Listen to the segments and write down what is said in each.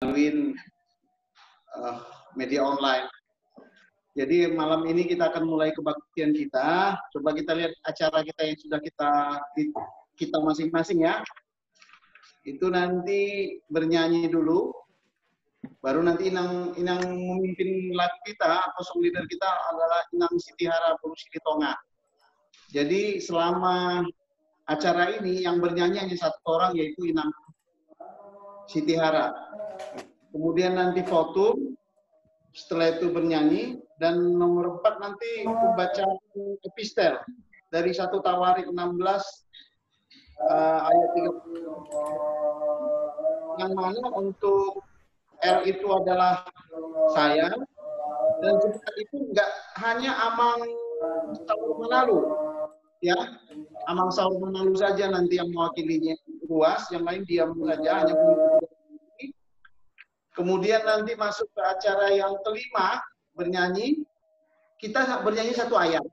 melalui media online. Jadi malam ini kita akan mulai kebaktian kita. Coba kita lihat acara kita yang sudah kita masing-masing ya. Itu nanti bernyanyi dulu, baru nanti Inang memimpin lagu kita atau song leader kita adalah Inang Sitihara Purusili Tonga. Jadi selama acara ini yang bernyanyi hanya satu orang, yaitu Inang Sitihara. Kemudian nanti foto, setelah itu bernyanyi, dan nomor 4 nanti membaca epistel dari 1 Tawarik 16 ayat 30. Yang mana untuk L itu adalah saya, dan sebentar itu enggak hanya Amang Saur Manalu, ya, Amang Saur Manalu saja nanti yang mewakilinya luas, yang lain diam saja, hanya kemudian nanti masuk ke acara yang kelima, bernyanyi, kita bernyanyi satu ayat.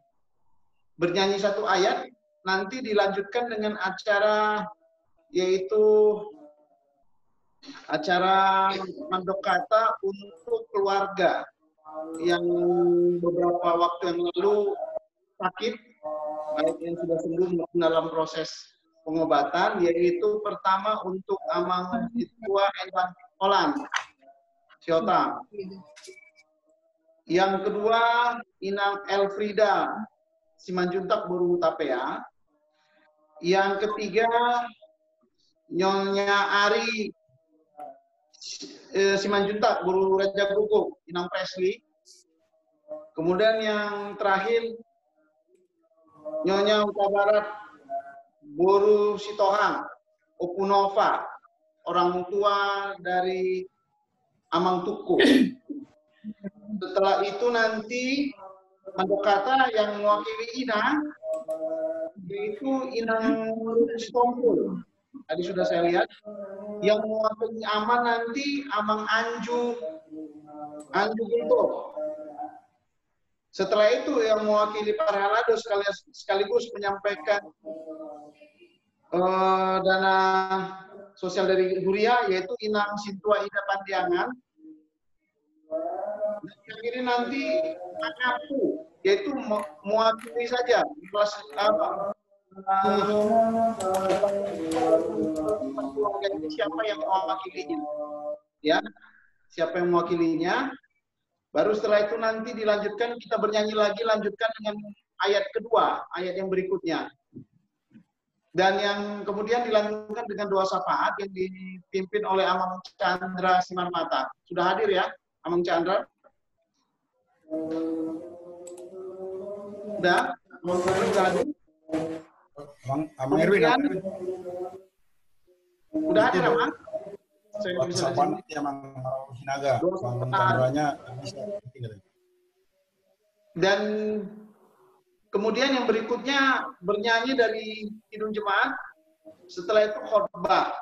Bernyanyi satu ayat, nanti dilanjutkan dengan acara, yaitu acara mandokata untuk keluarga yang beberapa waktu yang lalu sakit, baik yang sudah sembuh maupun dalam proses pengobatan, yaitu pertama untuk Amang Situa Elan Holland, Siota. Yang kedua, Inang Elfrida Simanjuntak Boru Tapea. Yang ketiga, Nyonya Ari Simanjuntak Boru Raja Guguk, Inang Presley. Kemudian yang terakhir, Nyonya Uta Barat Boru Sitohang, Opunova, orang tua dari Amang Tuku. Setelah itu nanti mandokata yang mewakili Ina, yaitu Inang Stompul. Tadi sudah saya lihat. Yang mewakili Aman nanti Amang Anju Guntur. Setelah itu yang mewakili para halado sekaligus menyampaikan dana sosial dari Huria, yaitu Inang Sintua Ida Pandiangan. Dan yang ini nanti Angapu, yaitu mewakili saja kelas siapa yang mewakilinya, ya, siapa yang mewakilinya. Baru setelah itu nanti dilanjutkan, kita bernyanyi lagi, lanjutkan dengan ayat kedua, ayat yang berikutnya. Dan yang kemudian dilanjutkan dengan doa syafaat yang dipimpin oleh Amang Chandra Simarmata. Sudah hadir ya, Amang Chandra? Sudah? Sudah hadir? Amang Erwin. Sudah hadir, Amang? Saban Amang Hinaga, Amang Chandranya bisa. Dan kemudian yang berikutnya bernyanyi dari Kidung Jemaat. Setelah itu khotbah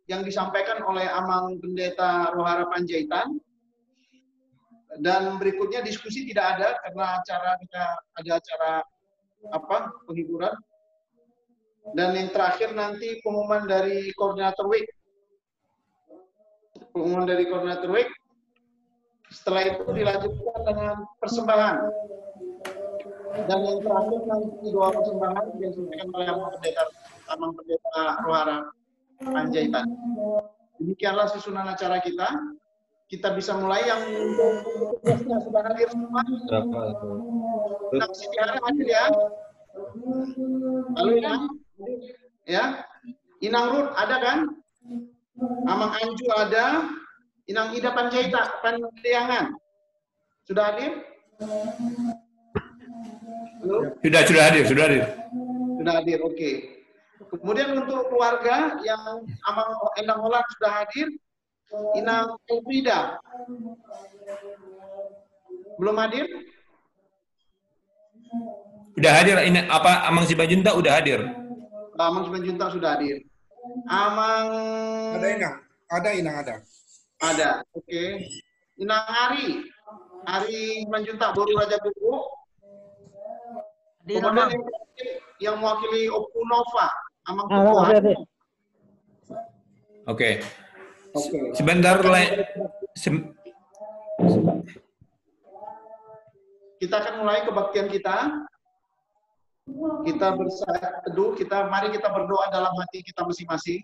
yang disampaikan oleh Amang Pendeta Rohara Panjaitan. Dan berikutnya diskusi tidak ada karena kita ada acara penghiburan. Dan yang terakhir nanti pengumuman dari koordinator week. Pengumuman dari koordinator week. Setelah itu dilanjutkan dengan persembahan. Dan yang terakhir nanti doa persembahan yang disampaikan oleh Amang Pendeta Rohara Panjaitan. Demikianlah susunan acara kita. Kita bisa mulai yang tugasnya sudah hadir semua. Inang Sitihara hadir ya. Lalu ya, Inang Ruth ada kan? Amang Anju ada. Inang Ida Pandiangan sudah hadir? Halo? Sudah hadir. Sudah hadir, oke. Kemudian untuk keluarga yang Amang Endang Holland sudah hadir, Inang Elfrida belum hadir? Sudah hadir. Ini Amang Simanjuntak udah hadir. Amang Simanjuntak sudah hadir. Amang Ada Inang ada. Ada, oke. Inang Ari Simanjuntak Boru Raja Buku. Kemudian yang mewakili Opunova, Amang Tukuhan. Oke. Oke. Sebentar, Kita akan mulai kebaktian kita. Kita bersama teduh, mari kita berdoa dalam hati kita masing-masing.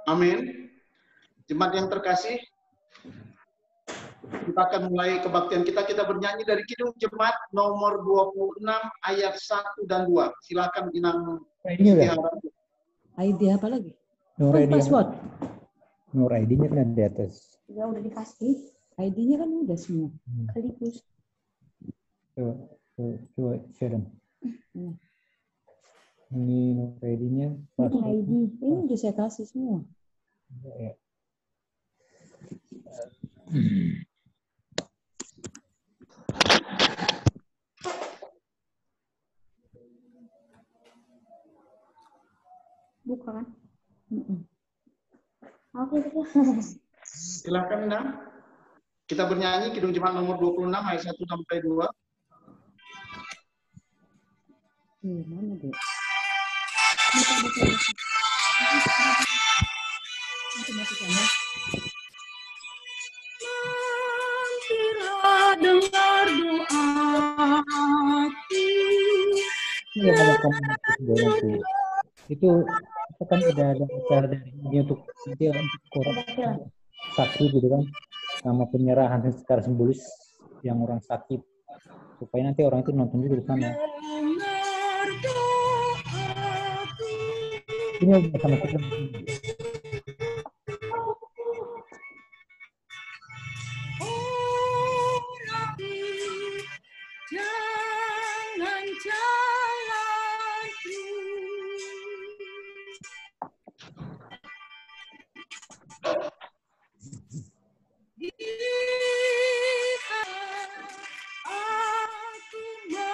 Amin. Jemaat yang terkasih, kita akan mulai kebaktian kita. Kita bernyanyi dari Kidung Jemaat nomor 26 ayat 1 dan 2. Silakan Inang Istiharah. ID apa lagi? Nur ID Password. Nur ID-nya kan ada di atas. Ya udah dikasih. ID-nya kan udah semua. Sekaligus. Coba share. Ini Nur ID-nya. ID. Ini udah saya kasih semua. Ya. Bukan. Oke. Silakan Inang. Kita bernyanyi Kidung Jemaat nomor 26 ayat 1 sampai 2. Mana dia? Mampirlah dengar doaku. Ini yang ada nanti. Itu kan ada acara dari ini untuk nanti untuk kurang sakit gitu kan, sama penyerahan secara simbolis yang orang sakit, supaya nanti orang itu nonton juga di sana. Ini udah sama kita. Jangan jalanku. Aku menyembah,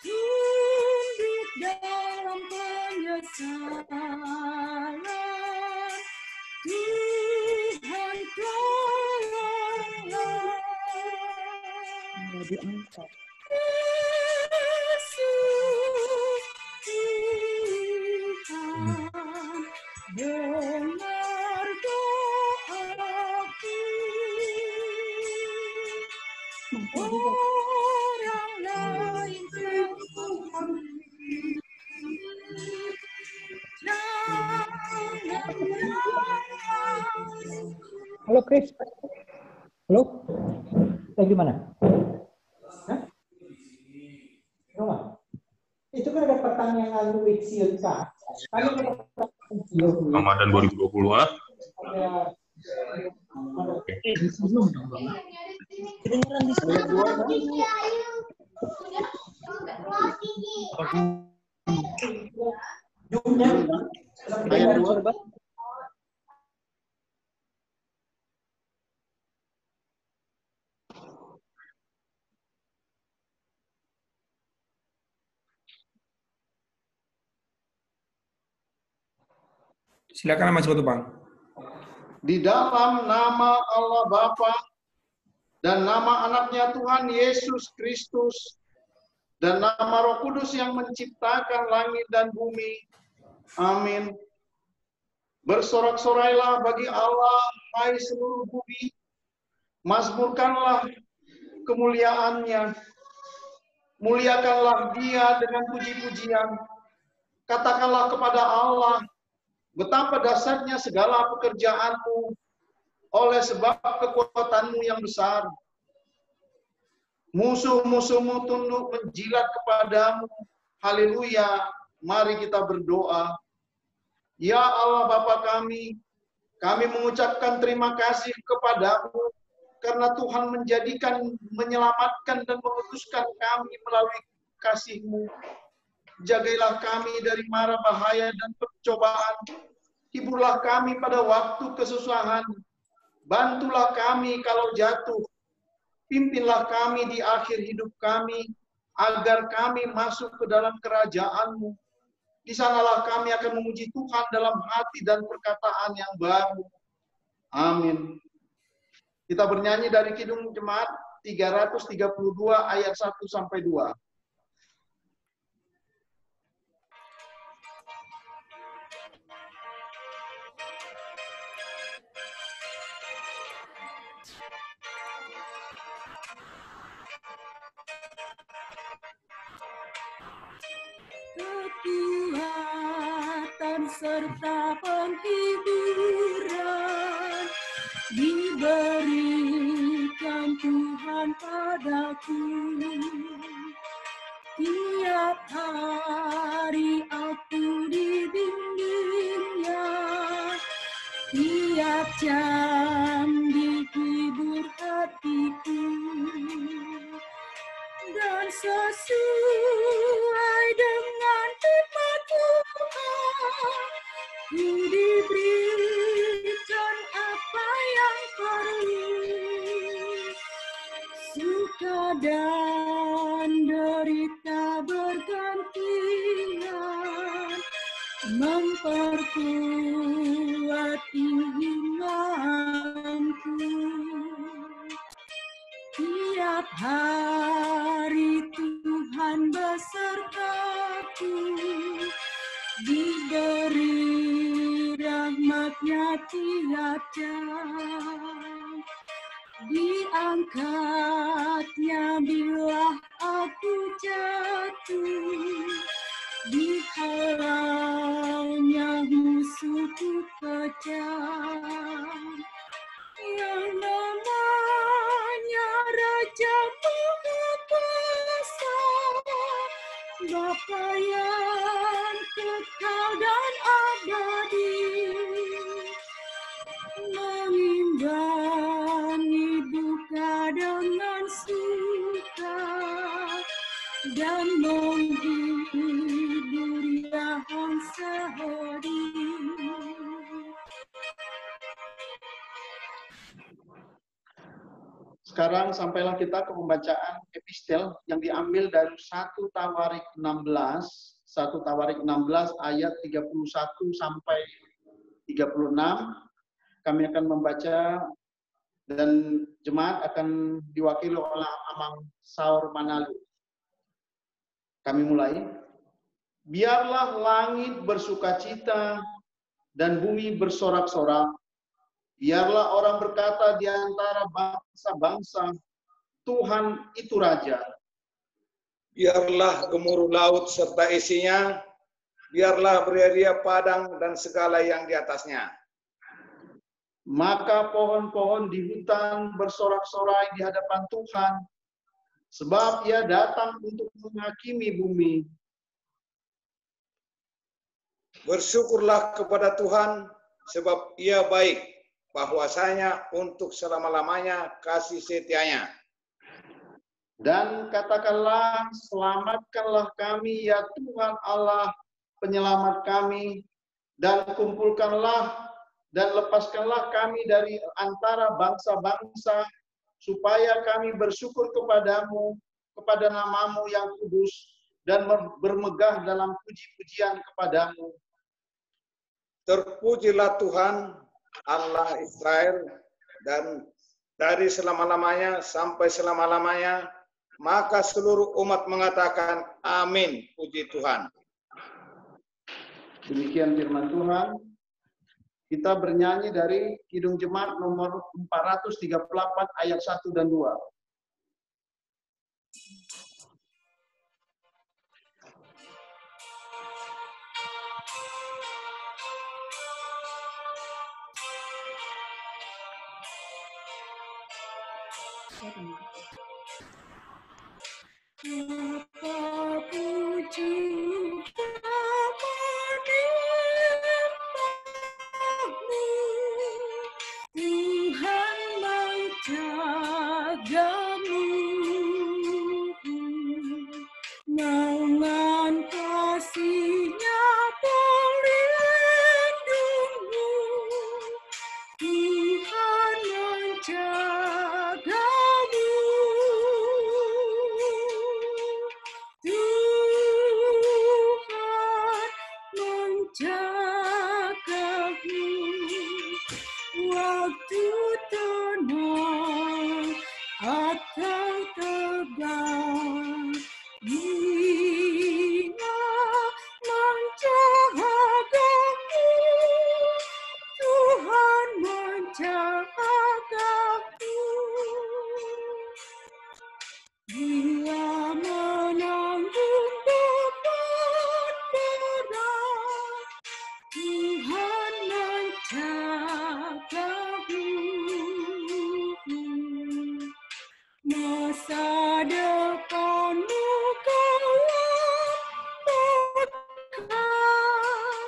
tunduk dalam penyesalan. Tuhan tolonglah. Diangkat. Yesus Tuhan, dengar doaku. Orang lain Tuhan, Halo Chris. Halo. Lagi di mana? Hah? Rumah. Itu kan ada pertanyaan Wixion Kak. Ramadan 2020 ah. Oke. Ayat 2. Silakan Mas Batu Bang. Di dalam nama Allah Bapa dan nama anaknya Tuhan Yesus Kristus dan nama Roh Kudus yang menciptakan langit dan bumi. Amin. Bersorak-sorailah bagi Allah, hai seluruh bumi. Mazmurkanlah kemuliaannya. Muliakanlah Dia dengan puji-pujian. Katakanlah kepada Allah, betapa dahsyatnya segala pekerjaanmu, oleh sebab kekuatanmu yang besar. Musuh-musuhmu tunduk menjilat kepadamu. Haleluya. Mari kita berdoa. Ya Allah Bapa kami mengucapkan terima kasih kepadamu karena Tuhan menyelamatkan dan mengutuskan kami melalui kasih-Mu. Jagailah kami dari mara bahaya dan percobaan. Hiburlah kami pada waktu kesusahan. Bantulah kami kalau jatuh. Pimpinlah kami di akhir hidup kami, agar kami masuk ke dalam kerajaan-Mu. Di sanalah kami akan memuji Tuhan dalam hati dan perkataan yang baru. Amin. Kita bernyanyi dari Kidung Jemaat 332 ayat 1 sampai 2. Kekuatan serta penghiburan diberikan Tuhan padaku. Tiap hari aku dibimbingnya, tiap jam dihibur hatiku. Dan sesuai dengan firman Tuhan, ku diberikan apa yang perlu. Suka dan derita bergantian, memperkuat imanku. Tiap hari Tuhan besertaku, diberi rahmat-Nya tiap jam, diangkat-Nya bila aku jatuh, dihalau-Nya musuhku kejam. Yang namanya Raja Maha Kuasa, Bapa yang kekal dan abadi, mengimbangi duka dengan suka dan menghibur yang sedih. Sekarang sampailah kita ke pembacaan epistel yang diambil dari 1 Tawarik 16, 1 Tawarik 16 ayat 31 sampai 36. Kami akan membaca dan jemaat akan diwakili oleh Amang Saur Manalu. Kami mulai. Biarlah langit bersukacita dan bumi bersorak-sorak. Biarlah orang berkata di antara bangsa-bangsa, Tuhan itu Raja. Biarlah gemuruh laut serta isinya, biarlah beria padang dan segala yang di atasnya. Maka pohon-pohon di hutan bersorak-sorai di hadapan Tuhan, sebab Ia datang untuk menghakimi bumi. Bersyukurlah kepada Tuhan, sebab Ia baik, bahwasanya untuk selama-lamanya kasih setia-Nya. Dan katakanlah, selamatkanlah kami ya Tuhan Allah, penyelamat kami, dan kumpulkanlah dan lepaskanlah kami dari antara bangsa-bangsa, supaya kami bersyukur kepadamu, kepada namamu yang kudus, dan bermegah dalam puji-pujian kepadamu. Terpujilah Tuhan, Allah Israel, dan dari selama-lamanya sampai selama-lamanya, maka seluruh umat mengatakan amin, puji Tuhan. Demikian firman Tuhan. Kita bernyanyi dari Kidung Jemaat nomor 438 ayat 1 dan 2. Apa puji kepada-Mu, Tuhan menjagamu, naungan kasih-Nya pelindungmu, Tuhan menjagamu. Dia menanggung beban berat, Tuhan menjagamu. Masa depanmu gelap pekat,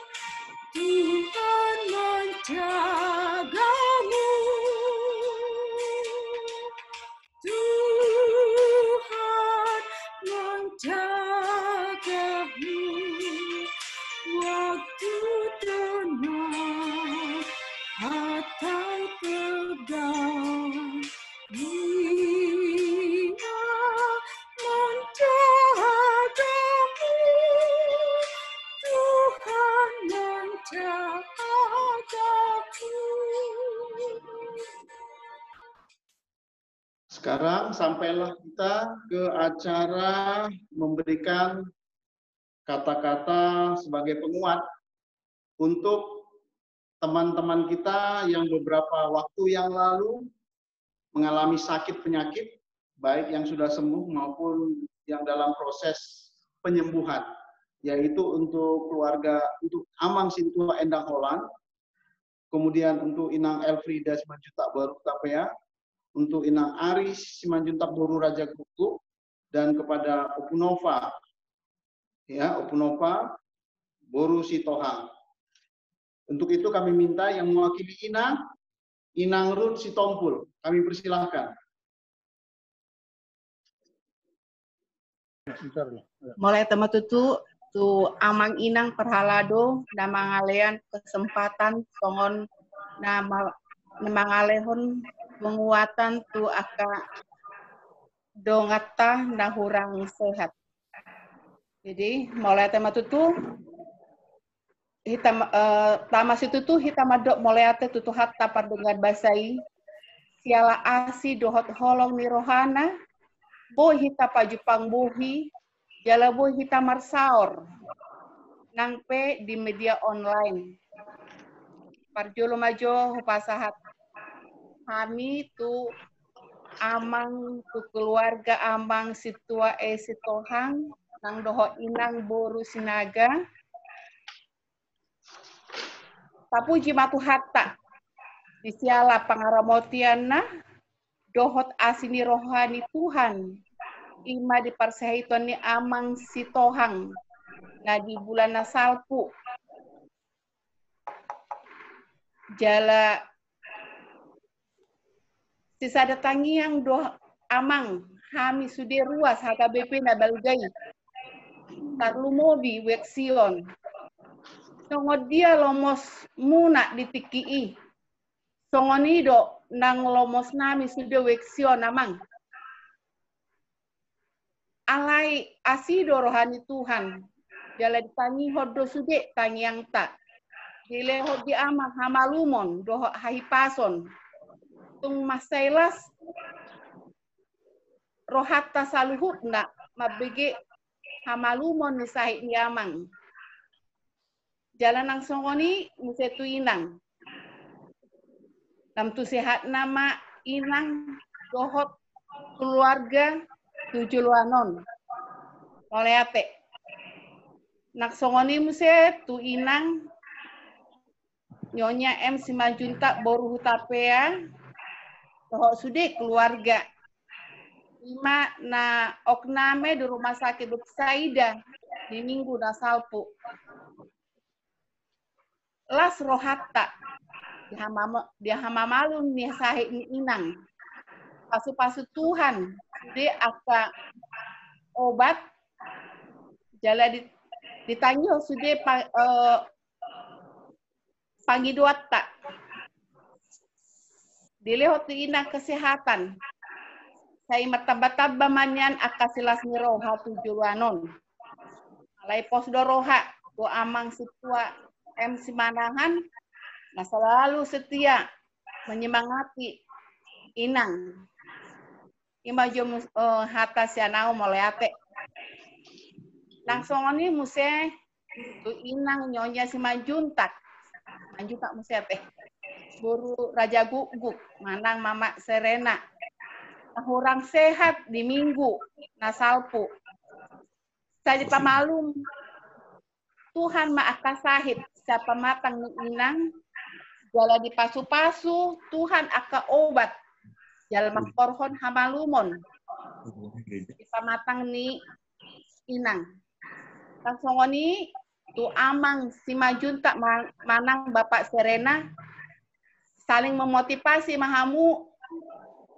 Tuhan menjagamu. Tuhan menjagamu waktu tenang atau tegang. Dia menjagamu, Tuhan menjagamu. Sekarang sampailah kita ke acara memberikan kata-kata sebagai penguat untuk teman-teman kita yang beberapa waktu yang lalu mengalami sakit penyakit, baik yang sudah sembuh maupun yang dalam proses penyembuhan, yaitu untuk keluarga, untuk Amang Sintua Endang Holland, kemudian untuk Inang Elfrida Simanjuntak Boru Tapea, untuk Inang Aris Simanjuntak Boru Raja Gugu, dan kepada Opunova, ya, Opunova Boru Sitohang. Untuk itu kami minta yang mewakili Inang Run Sitompul, kami persilahkan. Mulai tema tutu tu amang inang perhalado na mangalean kesempatan songon na mangalehon penguatan tu aka dongata na hurang sehat. Jadi mulai tema tutu hitam tamas itu tuh hitam adok mulai ate tutu hatta pardengar basai siala asi dohot holong ni rohana bo hita pajupang buhi jala bo hita marsaor nang pe di media online parjolo majo pasahat kami tu amang tu keluarga amang situa sitohang nang doho inang boru sinaga tapu jimatu hatta disiala pangaramotiana dohot asini rohani Tuhan ima diparsehiton ni amang sitohang na di bulan nasalpu jala sisa datangi yang doh amang hami sude ruas HKBP na balgai tarlumobi weksion songo dia lomos muna ditikii songonido nang lomos nami sude weksion amang alai asido rohani Tuhan jala ditangi hodo sude tangi yang tak dile hodi amang hamalumon doho hahipason tung masailas rohatta saluhut na mabege hamalumon ni sahid ni amang jalan nang songoni musetu inang nam tu sehat nama inang dohot keluarga tujuluanon oleh ate nak songoni muse tu inang nyonya M Simanjuntak Boru Hutapea dohot sude keluarga lima na okname di rumah sakit Betsaida di minggu nasalpu las rohatta dia hamamalun ni sahid ni inang pasu-pasu Tuhan sude aka obat jala ditanyo sude pangiduat tak dilehot inang kesehatan saya martaba-taba manyan akasilas ni roha tujuanon alai posdo roha do amang situa M Simanangan nah selalu setia menyemangati inang imajum hata sianau moleate langsung ini muse tu inang nyonya Simanjuntak Manjuntak muse teh Boru Raja Guguk manang Mama Serena orang sehat di minggu nasalpu. Saja pamalum Tuhan maaka sahid siapa matang ni inang jala di pasu-pasu Tuhan aka obat jala makorhon hamalumon di pamatang ni inang. Kasongoni tu amang si Majunta manang Bapak Serena saling memotivasi mahamu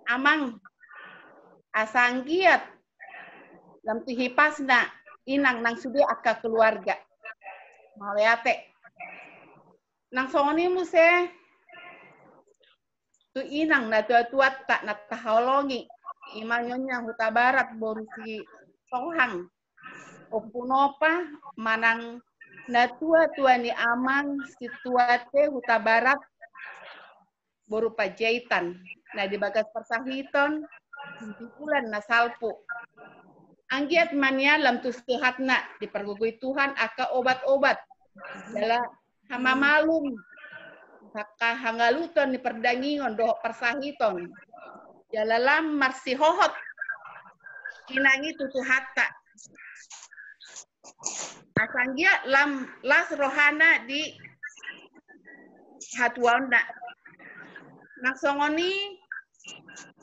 amang asanggiat lam tihipasna inang nang sudi aka keluarga maleate nang songoni mu se tu inang na tuat tak na taholongi imanyonya huta barat boru si sohang opunopa manang na tua ni amang si tuate huta barat boru pajaitan na di bagas persahiton di bulan na salpu anggiat mania lam tu sehatna dipergugui Tuhan aka obat-obat dala hama malum haka hangaluton di perdangingon doh persahiton jalalam marsi hohot inangi tutu hatta asanggia lam las rohana di hatuanda naksongoni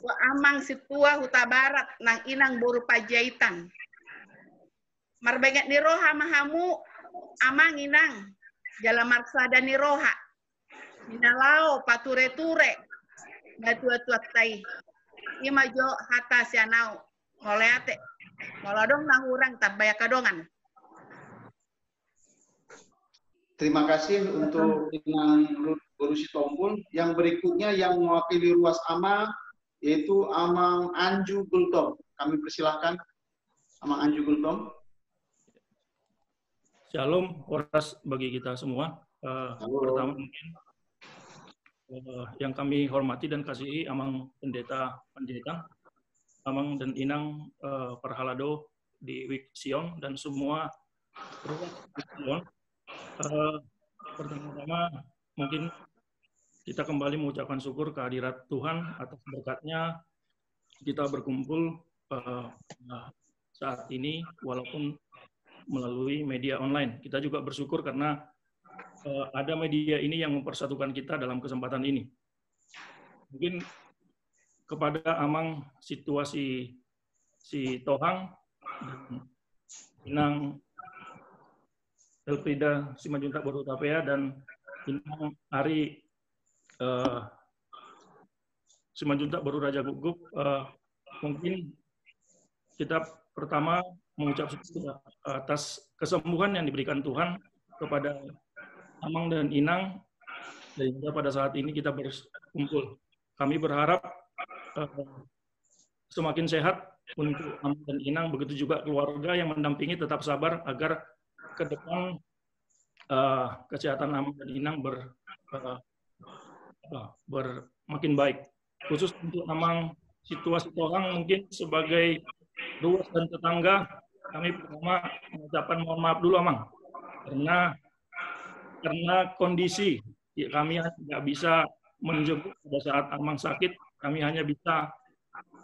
wa amang situa huta barat nang inang boru pajaitan marbengat ni roha mahamu amang inang jala marsada ni roha minalao pature-ture ngatua-tua tai imajo hata sianau ngoleate ngoladong nang urang tabaya kadongan. Terima kasih untuk Inang Borusi Tompul. Yang berikutnya yang mewakili Ruas AMA yaitu Amang Anju Gultom. Kami persilahkan Amang Anju Gultom. Shalom, oras bagi kita semua. Pertama mungkin yang kami hormati dan kasihi Amang Pendeta Panjaitan, Amang dan Inang Perhalado di Wik Sion dan semua Ruas Sion. Pertama-tama mungkin kita kembali mengucapkan syukur kehadirat Tuhan atas berkatnya kita berkumpul saat ini walaupun melalui media online. Kita juga bersyukur karena ada media ini yang mempersatukan kita dalam kesempatan ini. Mungkin kepada Amang situasi si Tohang Inang Elfrida Simajuntak Boru Tapea dan Inang Ari Simajuntak Boru Raja Gugup, mungkin kita pertama mengucap syukur atas kesembuhan yang diberikan Tuhan kepada Amang dan Inang, sehingga pada saat ini kita berkumpul. Kami berharap semakin sehat untuk Amang dan Inang, begitu juga keluarga yang mendampingi tetap sabar agar ke depan kesehatan Amang dan Inang makin baik. Khusus untuk Amang situasi Tohang mungkin sebagai Ruas dan tetangga, kami pertama mengucapkan mohon maaf dulu Amang, karena kondisi kami tidak bisa menjemput pada saat Amang sakit, kami hanya bisa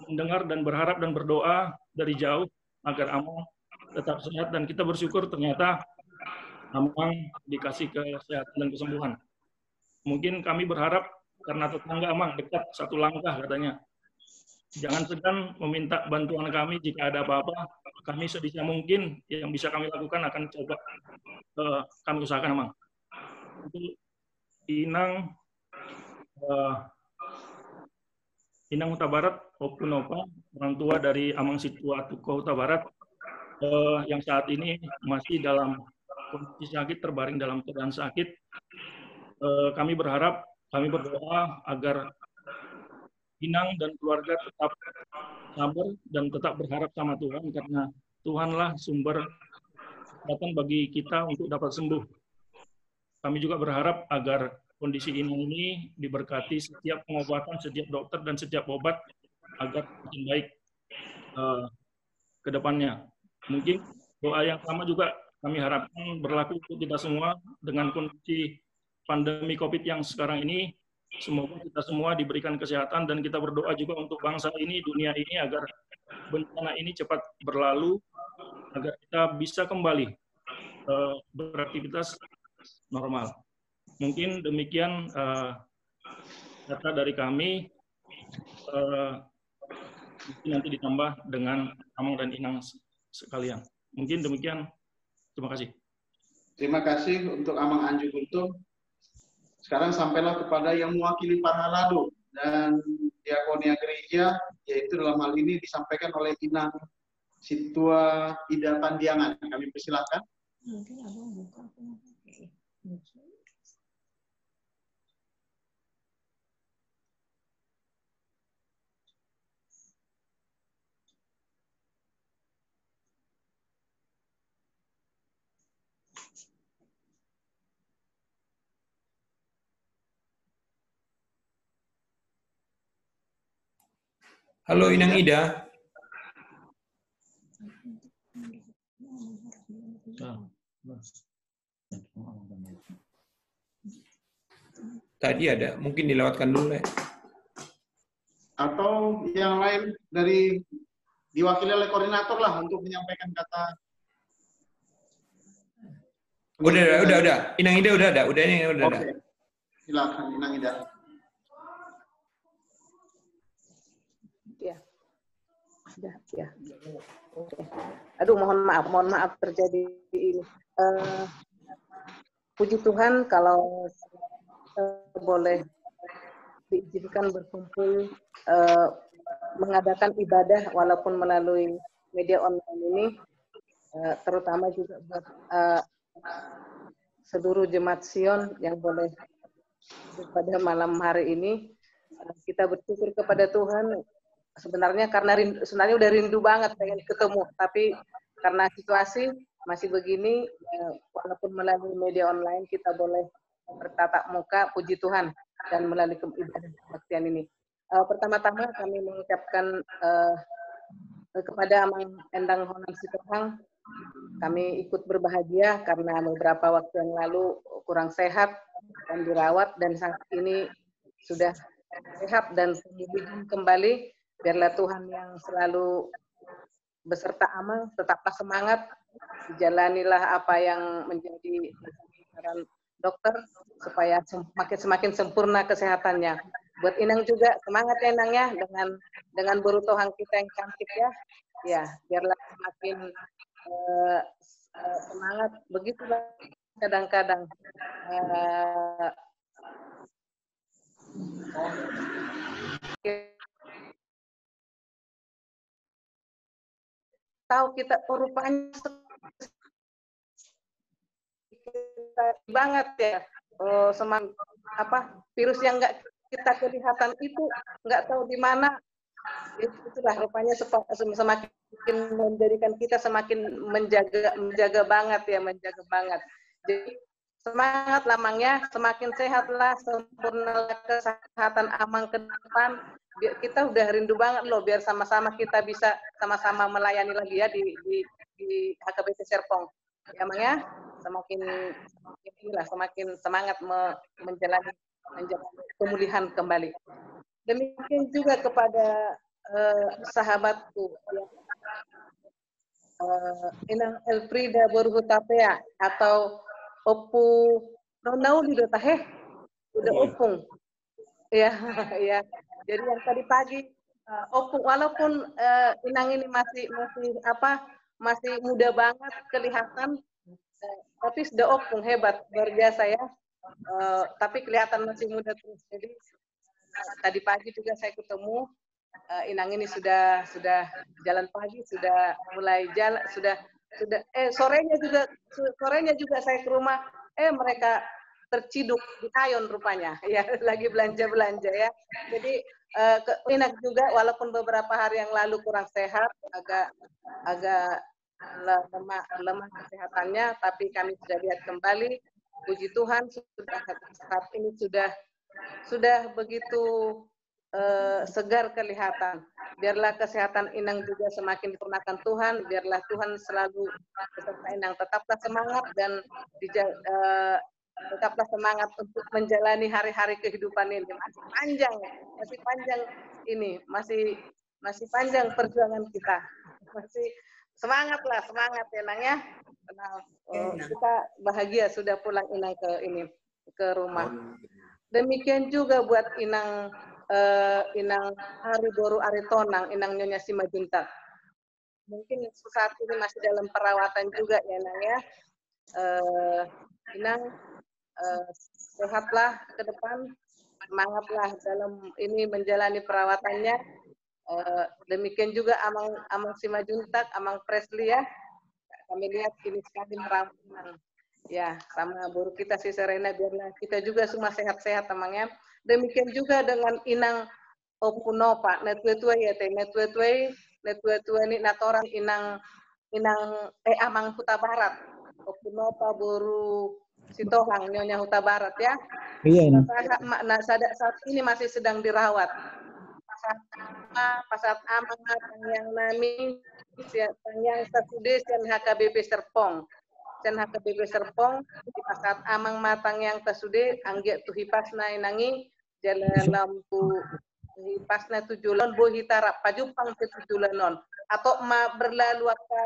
mendengar dan berharap dan berdoa dari jauh agar Amang tetap sehat, dan kita bersyukur ternyata Amang dikasih kesehatan dan kesembuhan. Mungkin kami berharap karena tetangga Amang dekat satu langkah katanya. Jangan segan meminta bantuan kami jika ada apa-apa. Kami sebisa mungkin yang bisa kami lakukan akan coba kami usahakan Amang. Untuk Inang Huta Barat maupun Opa, orang tua dari Amang Situa Tuko Huta Barat, yang saat ini masih dalam kondisi sakit, terbaring dalam keadaan sakit. Kami berharap, kami berdoa agar Inang dan keluarga tetap sabar dan tetap berharap sama Tuhan, karena Tuhanlah sumber kekuatan bagi kita untuk dapat sembuh. Kami juga berharap agar kondisi Inang ini diberkati setiap pengobatan, setiap dokter dan setiap obat agar makin baik ke depannya. Mungkin doa yang sama juga kami harapkan berlaku untuk kita semua dengan kondisi pandemi COVID yang sekarang ini. Semoga kita semua diberikan kesehatan dan kita berdoa juga untuk bangsa ini, dunia ini agar bencana ini cepat berlalu, agar kita bisa kembali beraktivitas normal. Mungkin demikian data dari kami. Nanti ditambah dengan Amang dan Inang sekalian. Mungkin demikian. Terima kasih. Terima kasih untuk Amang Anju Guntung. Sekarang sampailah kepada yang mewakili para lalu dan diakonia gereja, yaitu dalam hal ini disampaikan oleh Inang Situa Ida Pandiangan. Kami persilakan. Halo Inang Ida. Tadi ada, mungkin dilewatkan dulu ya. Atau yang lain dari diwakili oleh koordinator lah untuk menyampaikan kata. Udah. Inang Ida udah ada. Oke. Silakan Inang Ida. Ya. Oke. Aduh, mohon maaf terjadi ini. Puji Tuhan kalau boleh diizinkan berkumpul mengadakan ibadah walaupun melalui media online ini, terutama juga buat seluruh jemaat Sion yang boleh pada malam hari ini. Kita bersyukur kepada Tuhan. Sebenarnya karena sebenarnya udah rindu banget pengen ketemu, tapi karena situasi masih begini, walaupun melalui media online kita boleh bertatap muka, puji Tuhan, dan melalui ibadah kebaktian ini. Pertama-tama kami mengucapkan kepada Amang Endang Honang Sitohang, kami ikut berbahagia karena beberapa waktu yang lalu kurang sehat dan dirawat, dan saat ini sudah sehat dan pemulihan kembali. Biarlah Tuhan yang selalu beserta Amang, tetaplah semangat, jalanilah apa yang menjadi saran dokter supaya semakin sempurna kesehatannya. Buat Inang juga semangat ya Inang ya, dengan berutohang kita yang cantik ya. Ya, biarlah semakin semangat. Begitulah kadang-kadang tahu kita rupanya banget ya, virus yang nggak kita kelihatan itu nggak tahu di mana, itulah rupanya semakin menjadikan kita semakin menjaga banget ya, menjaga banget. Jadi semangat lamangnya, semakin sehatlah, sempurnalah kesehatan Amang ke depan. Kita udah rindu banget loh, biar sama-sama kita bisa sama-sama melayani lagi ya di HKBP Serpong. Ya Mang ya, semakin semangat menjalani pemulihan kembali. Demikian juga kepada sahabatku Inang Elfrida Borhutapea atau Opu Nonau di Dotaheh udah opung ya ya. Jadi yang tadi pagi opung, walaupun Inang ini masih muda banget kelihatan, tapi sudah opung, hebat, luar biasa ya. Tapi kelihatan masih muda terus. Jadi tadi pagi juga saya ketemu Inang ini sudah jalan pagi, sudah mulai jalan, sorenya juga saya ke rumah, mereka terciduk di Ayon rupanya, ya lagi belanja ya. Jadi Inang juga walaupun beberapa hari yang lalu kurang sehat, agak lemah kesehatannya, tapi kami sudah lihat kembali, puji Tuhan saat ini sudah begitu segar kelihatan. Biarlah kesehatan Inang juga semakin dipurnakan Tuhan, biarlah Tuhan selalu beserta Inang, tetaplah semangat dan tetaplah semangat untuk menjalani hari-hari kehidupan ini. Masih panjang ini, masih panjang perjuangan kita. Masih semangat ya Nang ya. Nah, kita bahagia sudah pulang Inang ke rumah. Demikian juga buat Inang Hari Boru Aritonang, Inang Nyonya Simajuntak. Mungkin saat ini masih dalam perawatan juga ya Nang ya. Inang sehatlah ke depan, semangatlah dalam ini menjalani perawatannya. Demikian juga Amang Simajuntak, Amang Presley ya. Kami lihat ini sekali merawat Inang. Ya, sama Boru kita si Serena, biarlah kita juga semua sehat-sehat Amangnya. Demikian juga dengan Inang Opunopa, netwe-twe ya teh, netwe-twe ini natoran Inang Amang Huta Barat. Opunopa Boru Sitohang, Nyonya Huta Barat ya. Iya, Saat ini masih sedang dirawat. Pasat amangat yang nami yang tersudes yang HKBP Serpong. Sen HKBP Serpong di pasat amang matang yang tersude angget tu hipasna inangi jalan lampu hipasna tujulan bo hitara pajupang ke tujulan atau ma berlalu aka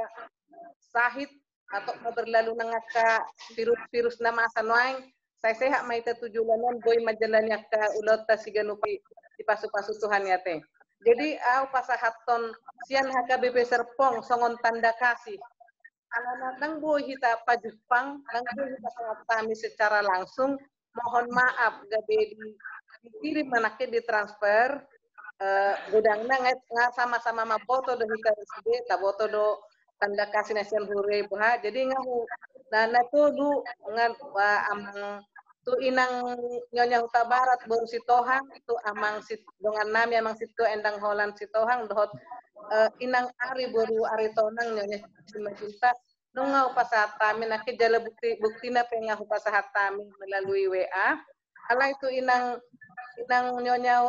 sahid atau ma berlalu nangaka virus nama asanwaing saya sehat mai tujulan boy majalannya ka ulota siganupi di pasu-pasu Tuhan ya teh. Jadi au pasahaton sian HKBP Serpong songon tanda kasih. Anak nang boy hita pajupang, nang boy hita sangat kami secara langsung, mohon maaf gabe dikirim manake ditransfer gudangna nggak sama-sama maboto do hita sebe, taboto do tanda kasih nasian hure bah. Jadi ngahu na tu du ngan amang tu Inang Nyonya Huta Barat Boru Sitohang tu amang dengan nami amang situ endang Holland Sitohang dohot Inang Ari Boru Aritonang Nyonya Simajuntak nungau pasahat kami nak jala buktina pengahu pasahat kami melalui WA. Ala itu Inang Nyonya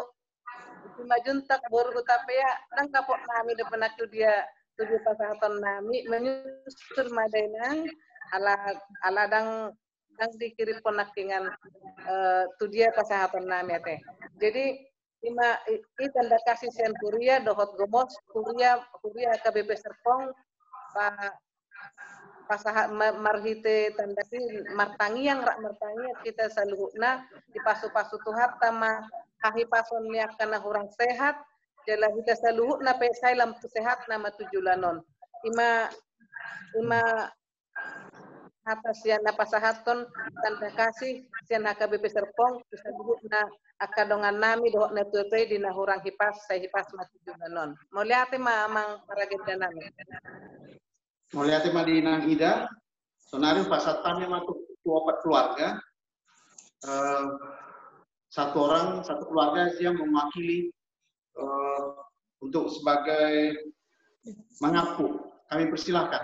Simajuntak Boru Hutapea nang kapok kami depan aku dia tujuh pasahatan nami menyusul madainang ala dang dikirim penakingan tu dia pasahatan nami teh. Jadi i tanda kasih sian kuria dohot gomos kuria KBP Serpong pasahat marhite tanda si martangiang kita saluhna di pasu-pasu tuhat tama hahi pason niak kana hurang sehat jala kita saluhna pe sailam tu sehat nama tujulanon ima atas sian pasahaton tanda kasih sian HKBP Serpong saluhna akadongan nami dohot netupe di hurang hipas saya hipas matujulanon moliate amang paragenda nami. Melihat di Inang Ida, sonari pasatan yang masuk keluarga, satu keluarga yang mewakili untuk sebagai mengaku. Kami persilahkan.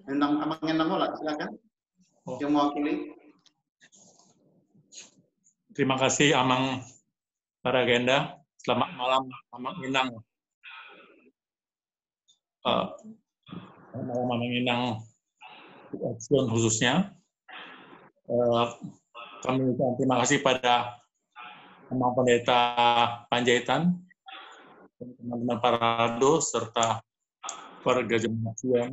Amang Ola, silakan. Yang mewakili. Terima kasih Amang Paragenda. Selamat malam, Amang Inang. Amang Inang khususnya. Kami ucapkan terima kasih pada Amang Pendeta Panjaitan, teman-teman Parado, serta warga Jemaat Sion.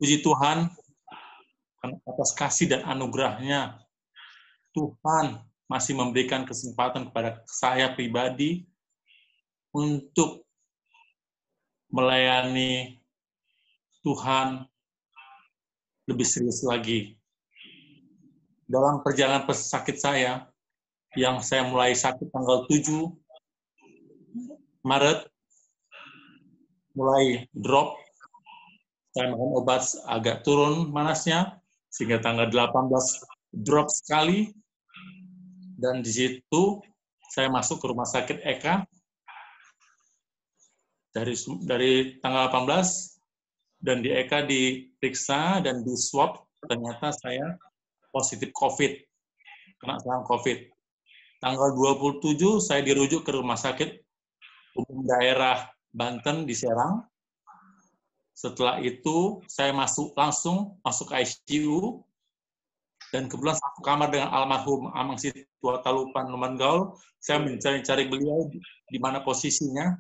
Puji Tuhan atas kasih dan anugerahnya, Tuhan masih memberikan kesempatan kepada saya pribadi untuk melayani Tuhan lebih serius lagi. Dalam perjalanan sakit saya, yang saya mulai sakit tanggal 7 Maret, mulai drop, saya makan obat agak turun panasnya, sehingga tanggal 18 drop sekali, dan di situ saya masuk ke rumah sakit Eka dari tanggal 18, dan di Eka diperiksa dan di swab, ternyata saya positif COVID, kena serangan COVID. Tanggal 27 saya dirujuk ke rumah sakit umum daerah Banten di Serang. Setelah itu saya langsung masuk ke ICU, dan kebetulan satu kamar dengan almarhum Amang Situa Talupan Lumanggaul. Saya mencari-cari beliau di mana posisinya.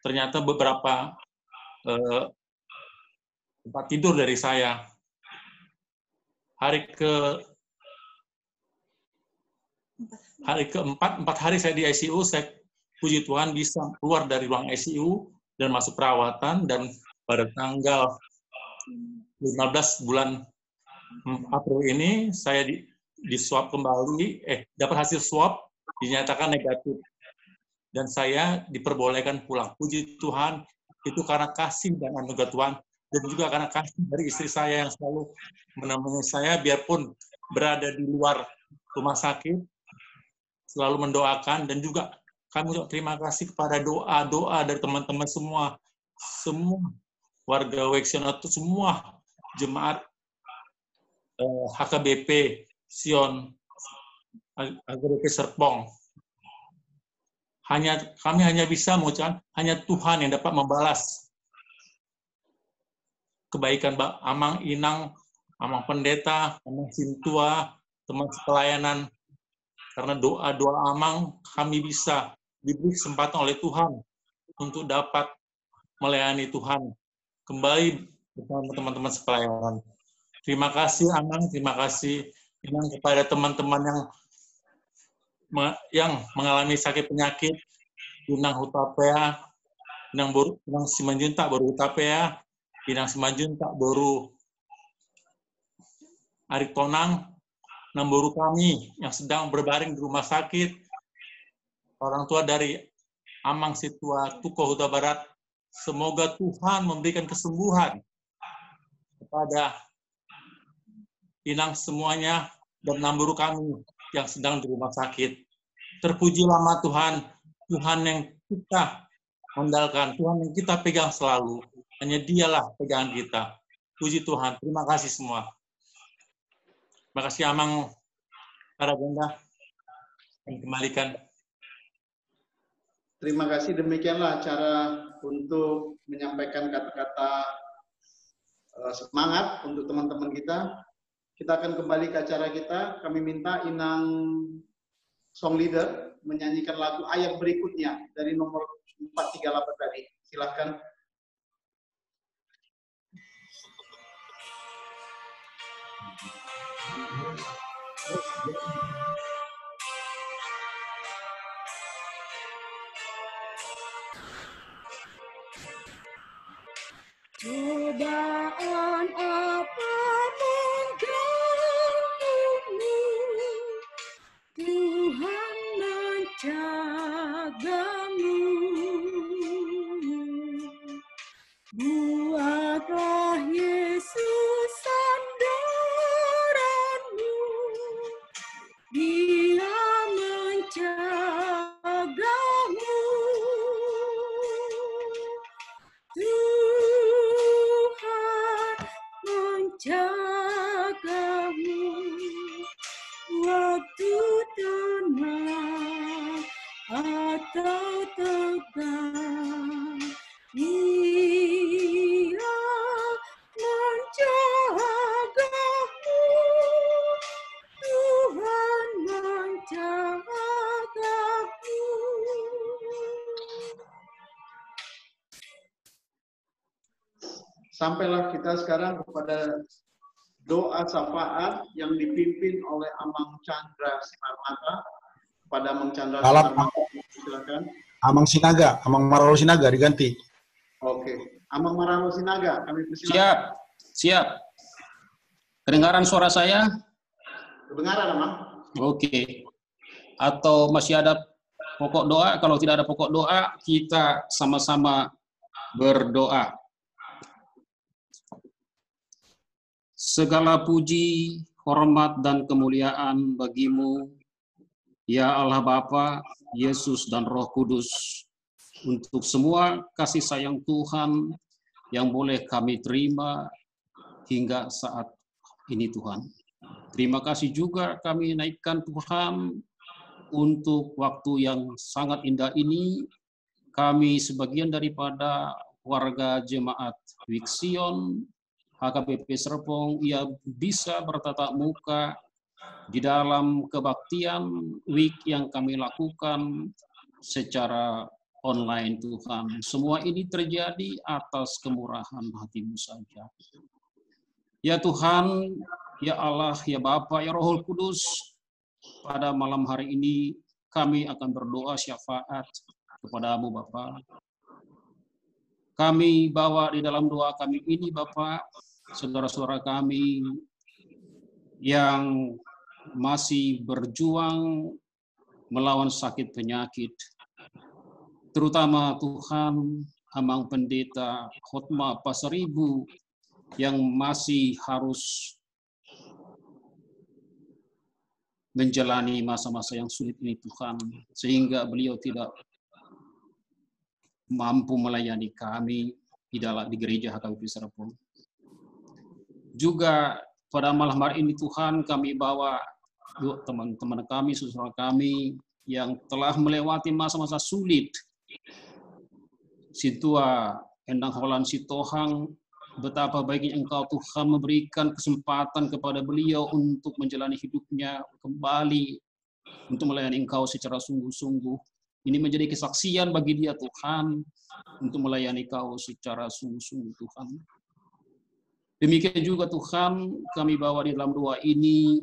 Ternyata beberapa tempat tidur dari saya. Hari keempat, 4 hari saya di ICU, saya puji Tuhan bisa keluar dari ruang ICU dan masuk perawatan, dan pada tanggal 15 bulan April ini saya di swab kembali, dapat hasil swab, dinyatakan negatif. Dan saya diperbolehkan pulang. Puji Tuhan, itu karena kasih dan anugerah Tuhan, dan juga karena kasih dari istri saya yang selalu menemani saya, biarpun berada di luar rumah sakit, selalu mendoakan, dan juga kami terima kasih kepada doa-doa dari teman-teman semua warga Weksiono, semua jemaat HKBP Sion, HKBP Serpong. Kami hanya bisa mengucapkan, hanya Tuhan yang dapat membalas kebaikan Amang Inang, Amang Pendeta, Amang Sintua, teman pelayanan. Karena doa-doa Amang, kami bisa diberi kesempatan oleh Tuhan untuk dapat melayani Tuhan kembali bersama teman-teman sepelayanan. Terima kasih Amang, terima kasih Inang kepada teman-teman yang mengalami sakit penyakit, Inang Hutapea, Inang Simanjuntak baru Hutapea, Inang Simanjuntak baru Arik Tonang, Namboru kami yang sedang berbaring di rumah sakit, orang tua dari Amang Situa Tuko Huta Barat, semoga Tuhan memberikan kesembuhan kepada Inang semuanya dan Namboru kami yang sedang di rumah sakit. Terpujilah nama Tuhan, Tuhan yang kita andalkan, Tuhan yang kita pegang selalu. Hanya Dialah pegangan kita. Puji Tuhan, terima kasih semua. Terima kasih Amang Karaganda. Kembalikan. Terima kasih, demikianlah cara untuk menyampaikan kata-kata semangat untuk teman-teman kita. Kita akan kembali ke acara kita. Kami minta Inang Song Leader menyanyikan lagu ayat berikutnya dari nomor 438 tadi. Silahkan. Cobaan apa mengganggumu, Tuhan menjagamu. Buatlah Yesus sandaranmu, Dia menjagamu. Tuhan menjagamu waktu tenang atau tegang. Dia menjagamu, Tuhan menjagamu. Sampailah kita sekarang kepada doa syafaat yang dipimpin oleh Amang Chandra Sinarmata. Kepada Amang Chandra Sinarmata, silakan. Amang Sinaga, Amang Maralo Sinaga diganti. Oke, Amang Maralo Sinaga, kami persilakan. Siap, siap. Kedengaran suara saya? Kedengaran, Amang. Oke. Atau masih ada pokok doa? Kalau tidak ada pokok doa, kita sama-sama berdoa. Segala puji, hormat, dan kemuliaan bagimu, ya Allah Bapa, Yesus, dan Roh Kudus, untuk semua kasih sayang Tuhan yang boleh kami terima hingga saat ini Tuhan. Terima kasih juga kami naikkan Tuhan untuk waktu yang sangat indah ini. Kami sebagian daripada warga jemaat Wiksion, HKBP Serpong, ia bisa bertatap muka di dalam kebaktian week yang kami lakukan secara online Tuhan. Semua ini terjadi atas kemurahan hati-Mu saja. Ya Tuhan, ya Allah, ya Bapa, ya Roh Kudus, pada malam hari ini kami akan berdoa syafaat kepada-Mu Bapa. Kami bawa di dalam doa kami ini Bapa, saudara-saudara kami yang masih berjuang melawan sakit penyakit. Terutama Tuhan, Amang Pendeta Khotma Pasaribu yang masih harus menjalani masa-masa yang sulit ini Tuhan, sehingga beliau tidak mampu melayani kami di gereja HKBP Serpong. Juga pada malam hari ini Tuhan, kami bawa teman-teman kami, saudara kami yang telah melewati masa-masa sulit. Situa Endang Holan Sitohang, betapa baiknya Engkau Tuhan memberikan kesempatan kepada beliau untuk menjalani hidupnya kembali, untuk melayani Engkau secara sungguh-sungguh. Ini menjadi kesaksian bagi dia Tuhan, untuk melayani Kau secara sungguh-sungguh Tuhan. Demikian juga Tuhan, kami bawa di dalam doa ini,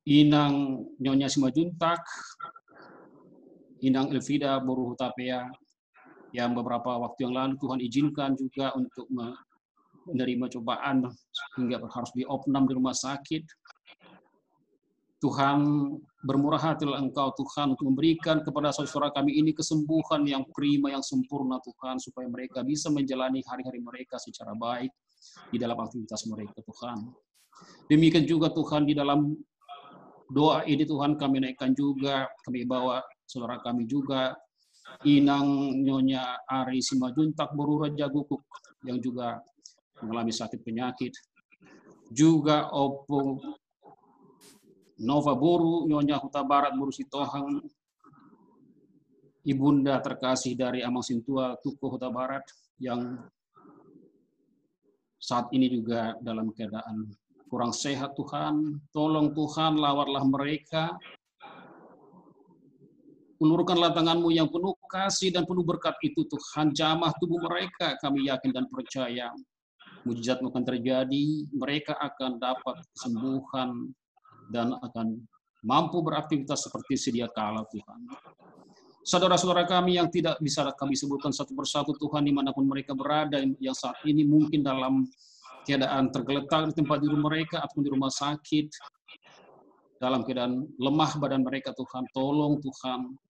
Inang Nyonya Simajuntak, Inang Elvida Boruh Hutapea, yang beberapa waktu yang lalu Tuhan izinkan juga untuk menerima cobaan hingga harus diopnam di rumah sakit. Tuhan, bermurah hatilah Engkau Tuhan untuk memberikan kepada saudara kami ini kesembuhan yang prima, yang sempurna Tuhan, supaya mereka bisa menjalani hari-hari mereka secara baik di dalam aktivitas mereka Tuhan. Demikian juga Tuhan, di dalam doa ini Tuhan kami naikkan juga, kami bawa saudara kami juga, Inang Nyonya Ari Simajuntak Boru Raja Gukuk, yang juga mengalami sakit penyakit. Juga Opo Nova Boru, Nyonya Huta Barat Boru Sitohang, Ibunda terkasih dari Amang Sintua Tuko Huta Barat, yang saat ini juga dalam keadaan kurang sehat Tuhan. Tolong Tuhan, lawatlah mereka. Ulurkanlah tangan-Mu yang penuh kasih dan penuh berkat itu Tuhan. Jamah tubuh mereka, kami yakin dan percaya mujizat-Mu akan terjadi. Mereka akan dapat kesembuhan dan akan mampu beraktivitas seperti sedia kala Tuhan. Saudara-saudara kami yang tidak bisa kami sebutkan satu persatu Tuhan, dimanapun mereka berada, yang saat ini mungkin dalam keadaan tergeletak di tempat tidur mereka atau di rumah sakit, dalam keadaan lemah badan mereka Tuhan, tolong Tuhan,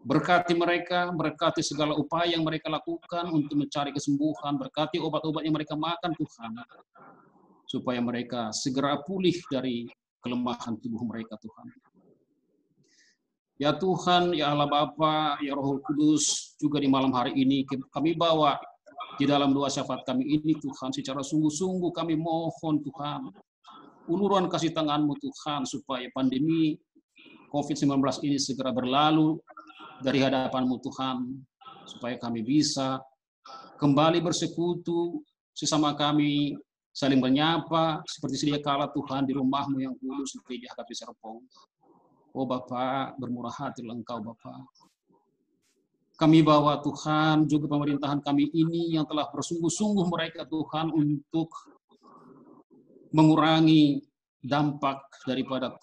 berkati mereka, berkati segala upaya yang mereka lakukan untuk mencari kesembuhan, berkati obat-obat yang mereka makan Tuhan, supaya mereka segera pulih dari kelemahan tubuh mereka Tuhan. Ya Tuhan, ya Allah Bapa, ya Roh Kudus, juga di malam hari ini kami bawa di dalam doa syafaat kami ini Tuhan, secara sungguh-sungguh kami mohon Tuhan, uluran kasih tangan-Mu Tuhan, supaya pandemi COVID-19 ini segera berlalu dari hadapan-Mu Tuhan, supaya kami bisa kembali bersekutu sesama kami, saling menyapa seperti sedia kala Tuhan di rumah-Mu yang kudus di gereja HKBP Serpong. Oh Bapa, bermurah hatilah Engkau Bapa. Kami bawa Tuhan juga pemerintahan kami ini yang telah bersungguh-sungguh mereka Tuhan untuk mengurangi dampak daripada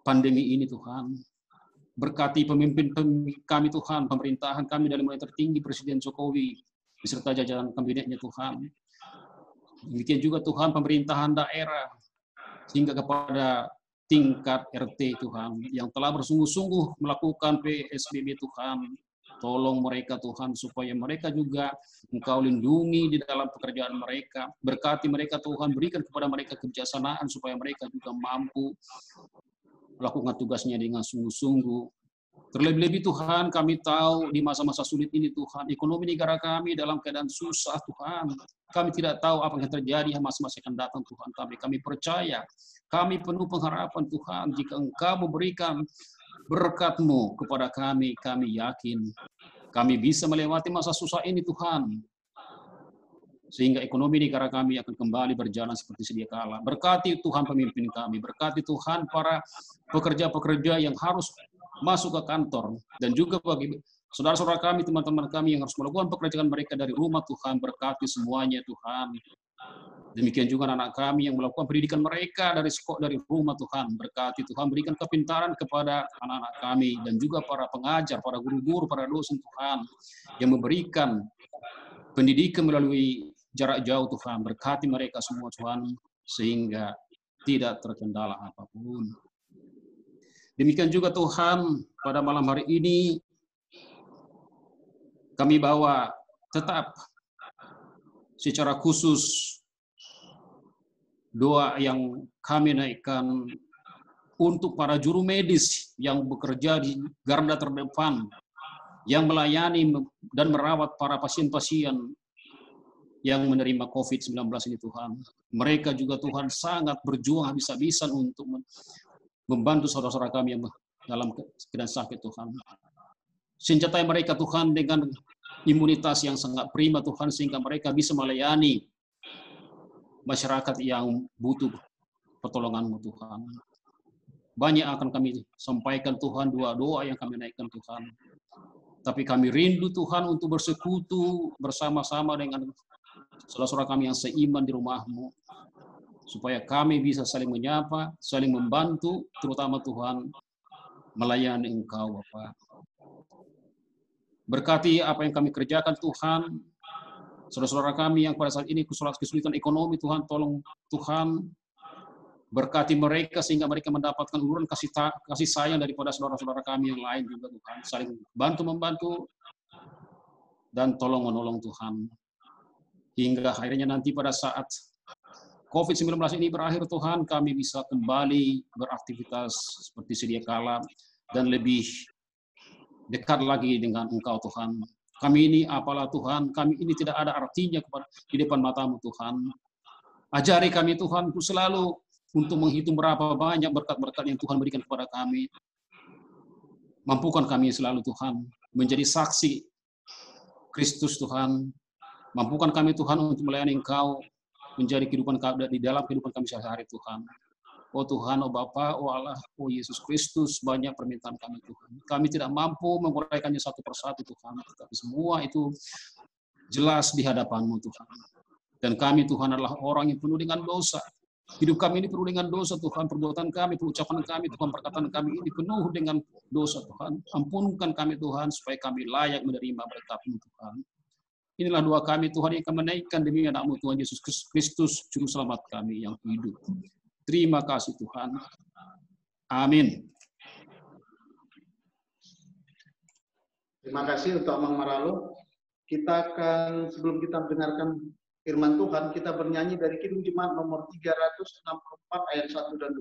pandemi ini Tuhan. Berkati pemimpin kami Tuhan, pemerintahan kami dari mulai tertinggi Presiden Jokowi beserta jajaran kabinetnya Tuhan. Demikian juga Tuhan pemerintahan daerah hingga kepada tingkat RT Tuhan yang telah bersungguh-sungguh melakukan PSBB Tuhan. Tolong mereka Tuhan supaya mereka juga Engkau lindungi di dalam pekerjaan mereka. Berkati mereka Tuhan, berikan kepada mereka kebijaksanaan supaya mereka juga mampu melakukan tugasnya dengan sungguh-sungguh. Terlebih-lebih Tuhan, kami tahu di masa-masa sulit ini Tuhan, ekonomi negara kami dalam keadaan susah Tuhan. Kami tidak tahu apa yang terjadi masa-masa akan datang Tuhan. Tapi kami percaya, kami penuh pengharapan Tuhan, jika Engkau memberikan berkat-Mu kepada kami, kami yakin kami bisa melewati masa susah ini Tuhan. Sehingga ekonomi negara kami akan kembali berjalan seperti sedia kala. Berkati Tuhan pemimpin kami, berkati Tuhan para pekerja-pekerja yang harus masuk ke kantor, dan juga bagi saudara-saudara kami, teman-teman kami yang harus melakukan pekerjaan mereka dari rumah Tuhan, berkati semuanya Tuhan. Demikian juga anak kami yang melakukan pendidikan mereka dari sekolah, dari rumah Tuhan, berkati Tuhan, berikan kepintaran kepada anak-anak kami, dan juga para pengajar, para guru-guru, para dosen Tuhan, yang memberikan pendidikan melalui jarak jauh Tuhan, berkati mereka semua Tuhan, sehingga tidak terkendala apapun. Demikian juga Tuhan, pada malam hari ini, kami bawa tetap secara khusus doa yang kami naikkan untuk para juru medis yang bekerja di garda terdepan, yang melayani dan merawat para pasien-pasien yang menerima COVID-19 ini Tuhan. Mereka juga Tuhan sangat berjuang habis-habisan untuk membantu saudara-saudara kami yang dalam keadaan sakit Tuhan. Senjatai mereka Tuhan dengan imunitas yang sangat prima Tuhan, sehingga mereka bisa melayani masyarakat yang butuh pertolongan-Mu Tuhan. Banyak akan kami sampaikan Tuhan, doa-doa yang kami naikkan Tuhan. Tapi kami rindu Tuhan untuk bersekutu bersama-sama dengan saudara-saudara kami yang seiman di rumah-Mu, supaya kami bisa saling menyapa, saling membantu, terutama Tuhan melayani Engkau Bapa. Berkati apa yang kami kerjakan Tuhan, saudara-saudara kami yang pada saat ini kesulitan ekonomi Tuhan, tolong Tuhan berkati mereka sehingga mereka mendapatkan uluran kasih sayang daripada saudara-saudara kami yang lain juga Tuhan, saling bantu-membantu dan tolong menolong Tuhan. Hingga akhirnya nanti pada saat COVID-19 ini berakhir Tuhan, kami bisa kembali beraktivitas seperti sedia kala dan lebih dekat lagi dengan Engkau Tuhan. Kami ini apalah Tuhan, kami ini tidak ada artinya di depan mata-Mu Tuhan. Ajari kami Tuhan untuk selalu untuk menghitung berapa banyak berkat-berkat yang Tuhan berikan kepada kami. Mampukan kami selalu Tuhan menjadi saksi Kristus Tuhan. Mampukan kami Tuhan untuk melayani Engkau, menjadi kehidupan di dalam kehidupan kami sehari-hari Tuhan. Oh Tuhan, oh Bapa, oh Allah, oh Yesus Kristus, banyak permintaan kami Tuhan. Kami tidak mampu menguraikannya satu persatu Tuhan, tetapi semua itu jelas di hadapan-Mu Tuhan. Dan kami Tuhan adalah orang yang penuh dengan dosa. Hidup kami ini penuh dengan dosa Tuhan, perbuatan kami, perucapan kami, Tuhan, perkataan kami ini penuh dengan dosa Tuhan. Ampunkan kami Tuhan, supaya kami layak menerima berkat-Mu Tuhan. Inilah doa kami Tuhan yang kami menaikkan demi anak-Mu Tuhan Yesus Kristus, Juru Selamat kami yang hidup. Terima kasih Tuhan. Amin. Terima kasih untuk Amang Maralo. Kita akan, sebelum kita mendengarkan firman Tuhan, kita bernyanyi dari Kidung Jemaat nomor 364 ayat 1 dan 2.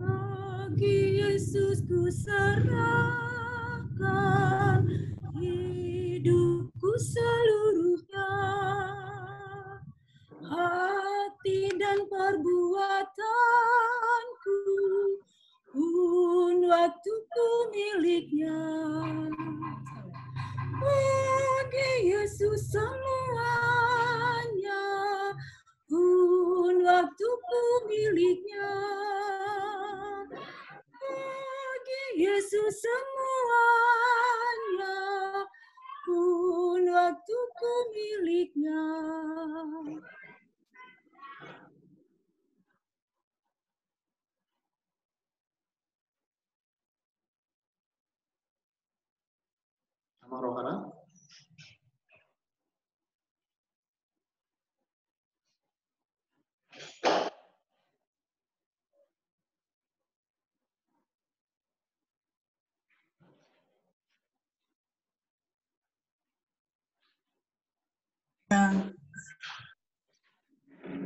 Bagi Yesus ku serahkan hidupku seluruhnya, hati dan perbuatanku pun waktuku miliknya. Bagi Yesus semuanya pun waktuku miliknya. Bagi Yesus semuanya pun waktuku miliknya. Sama Rohana.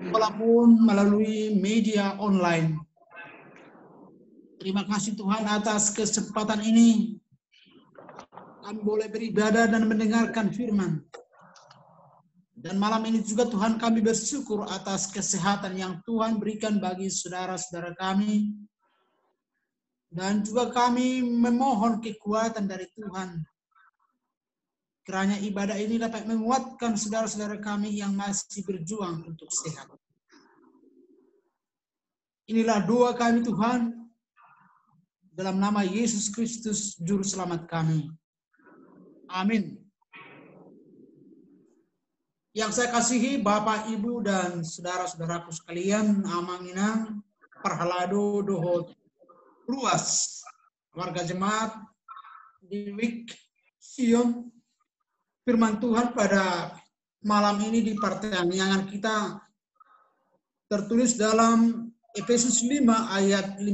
Walaupun melalui media online. Terima kasih Tuhan atas kesempatan ini. Kami boleh beribadah dan mendengarkan firman. Dan malam ini juga Tuhan kami bersyukur atas kesehatan yang Tuhan berikan bagi saudara-saudara kami. Dan juga kami memohon kekuatan dari Tuhan. Kiranya ibadah ini dapat menguatkan saudara-saudara kami yang masih berjuang untuk sehat. Inilah doa kami Tuhan, dalam nama Yesus Kristus, Juru Selamat kami. Amin. Yang saya kasihi Bapak, Ibu, dan saudara-saudaraku sekalian, Amang Inang, Perhalado, Dohot, Ruas, warga jemaat di Wik, Sion, firman Tuhan pada malam ini di pertanyaan kita tertulis dalam Efesus 5 ayat 15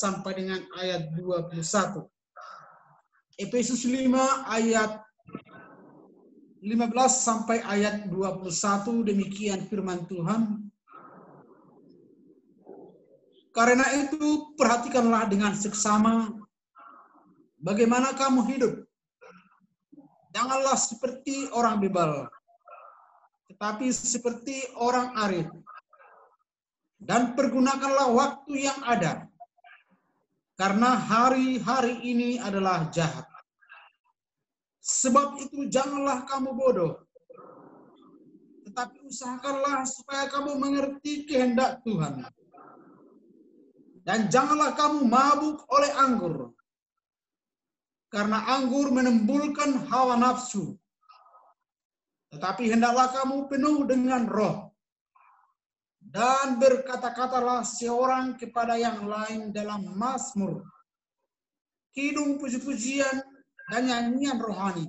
sampai dengan ayat 21. Efesus 5 ayat 15 sampai ayat 21, demikian firman Tuhan. Karena itu perhatikanlah dengan seksama bagaimana kamu hidup. Janganlah seperti orang bebal, tetapi seperti orang arif. Dan pergunakanlah waktu yang ada, karena hari-hari ini adalah jahat. Sebab itu janganlah kamu bodoh, tetapi usahakanlah supaya kamu mengerti kehendak Tuhan. Dan janganlah kamu mabuk oleh anggur, karena anggur menimbulkan hawa nafsu. Tetapi hendaklah kamu penuh dengan roh, dan berkata-katalah seorang kepada yang lain dalam mazmur, kidung, puji-pujian, dan nyanyian rohani.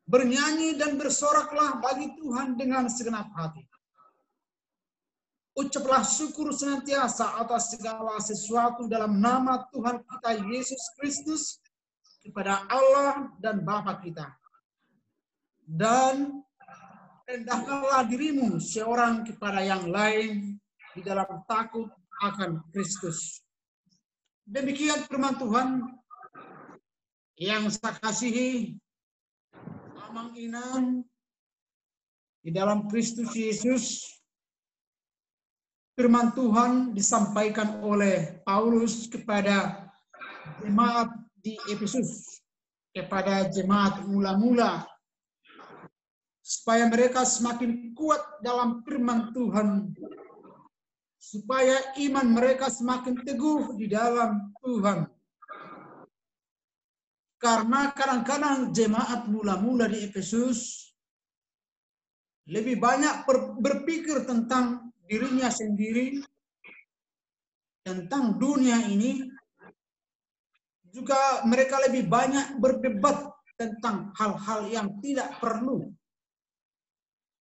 Bernyanyi dan bersoraklah bagi Tuhan dengan segenap hati. Ucaplah syukur senantiasa atas segala sesuatu dalam nama Tuhan kita Yesus Kristus kepada Allah dan Bapa kita. Dan rendahkanlah dirimu seorang kepada yang lain di dalam takut akan Kristus. Demikian firman Tuhan. Yang saya kasihi, Amang Inang, di dalam Kristus Yesus, firman Tuhan disampaikan oleh Paulus kepada jemaat di Efesus, kepada jemaat mula-mula, supaya mereka semakin kuat dalam firman Tuhan, supaya iman mereka semakin teguh di dalam Tuhan. Karena kadang-kadang jemaat mula-mula di Efesus lebih banyak berpikir tentang dirinya sendiri, tentang dunia ini. Juga mereka lebih banyak berdebat tentang hal-hal yang tidak perlu.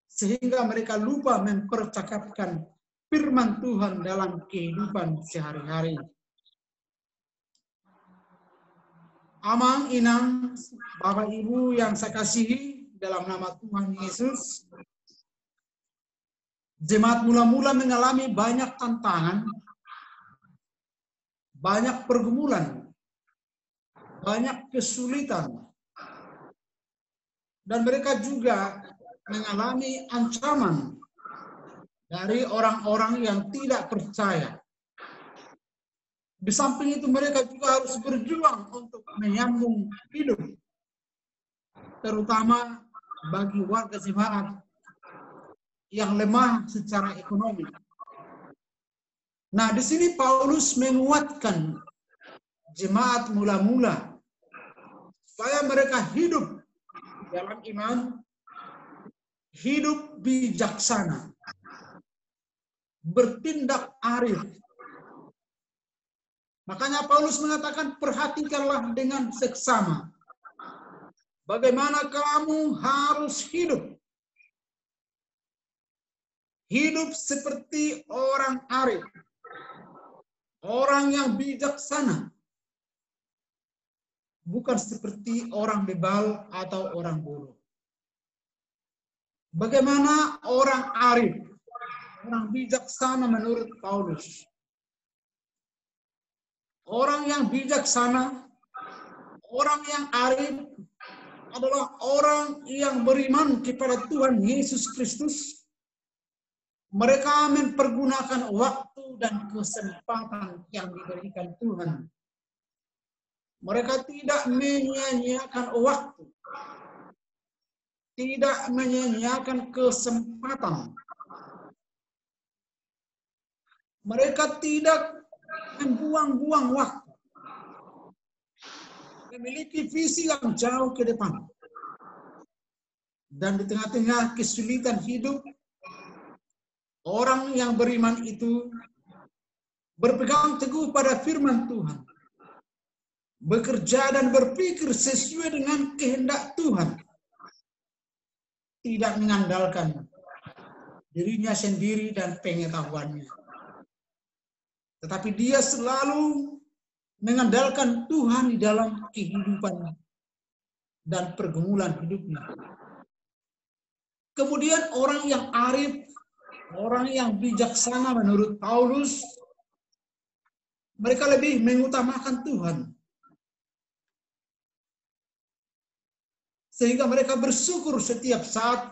Sehingga mereka lupa mempercakapkan firman Tuhan dalam kehidupan sehari-hari. Amang Inang, Bapak Ibu yang saya kasihi dalam nama Tuhan Yesus, jemaat mula-mula mengalami banyak tantangan, banyak pergumulan, banyak kesulitan, dan mereka juga mengalami ancaman dari orang-orang yang tidak percaya. Di samping itu mereka juga harus berjuang untuk menyambung hidup, terutama bagi warga jemaat yang lemah secara ekonomi. Nah, di sini Paulus menguatkan jemaat mula-mula supaya mereka hidup dalam iman, hidup bijaksana, bertindak arif. Makanya Paulus mengatakan, perhatikanlah dengan seksama bagaimana kamu harus hidup. Hidup seperti orang arif, orang yang bijaksana, bukan seperti orang bebal atau orang bodoh. Bagaimana orang arif, orang bijaksana menurut Paulus? Orang yang bijaksana, orang yang arif, adalah orang yang beriman kepada Tuhan Yesus Kristus. Mereka mempergunakan waktu dan kesempatan yang diberikan Tuhan. Mereka tidak menyia-nyiakan waktu, tidak menyia-nyiakan kesempatan. Mereka tidak membuang-buang waktu. Memiliki visi yang jauh ke depan. Dan di tengah-tengah kesulitan hidup, orang yang beriman itu berpegang teguh pada firman Tuhan. Bekerja dan berpikir sesuai dengan kehendak Tuhan. Tidak mengandalkan dirinya sendiri dan pengetahuannya. Tetapi dia selalu mengandalkan Tuhan di dalam kehidupan dan pergumulan hidupnya. Kemudian orang yang arif, orang yang bijaksana menurut Paulus, mereka lebih mengutamakan Tuhan. Sehingga mereka bersyukur setiap saat,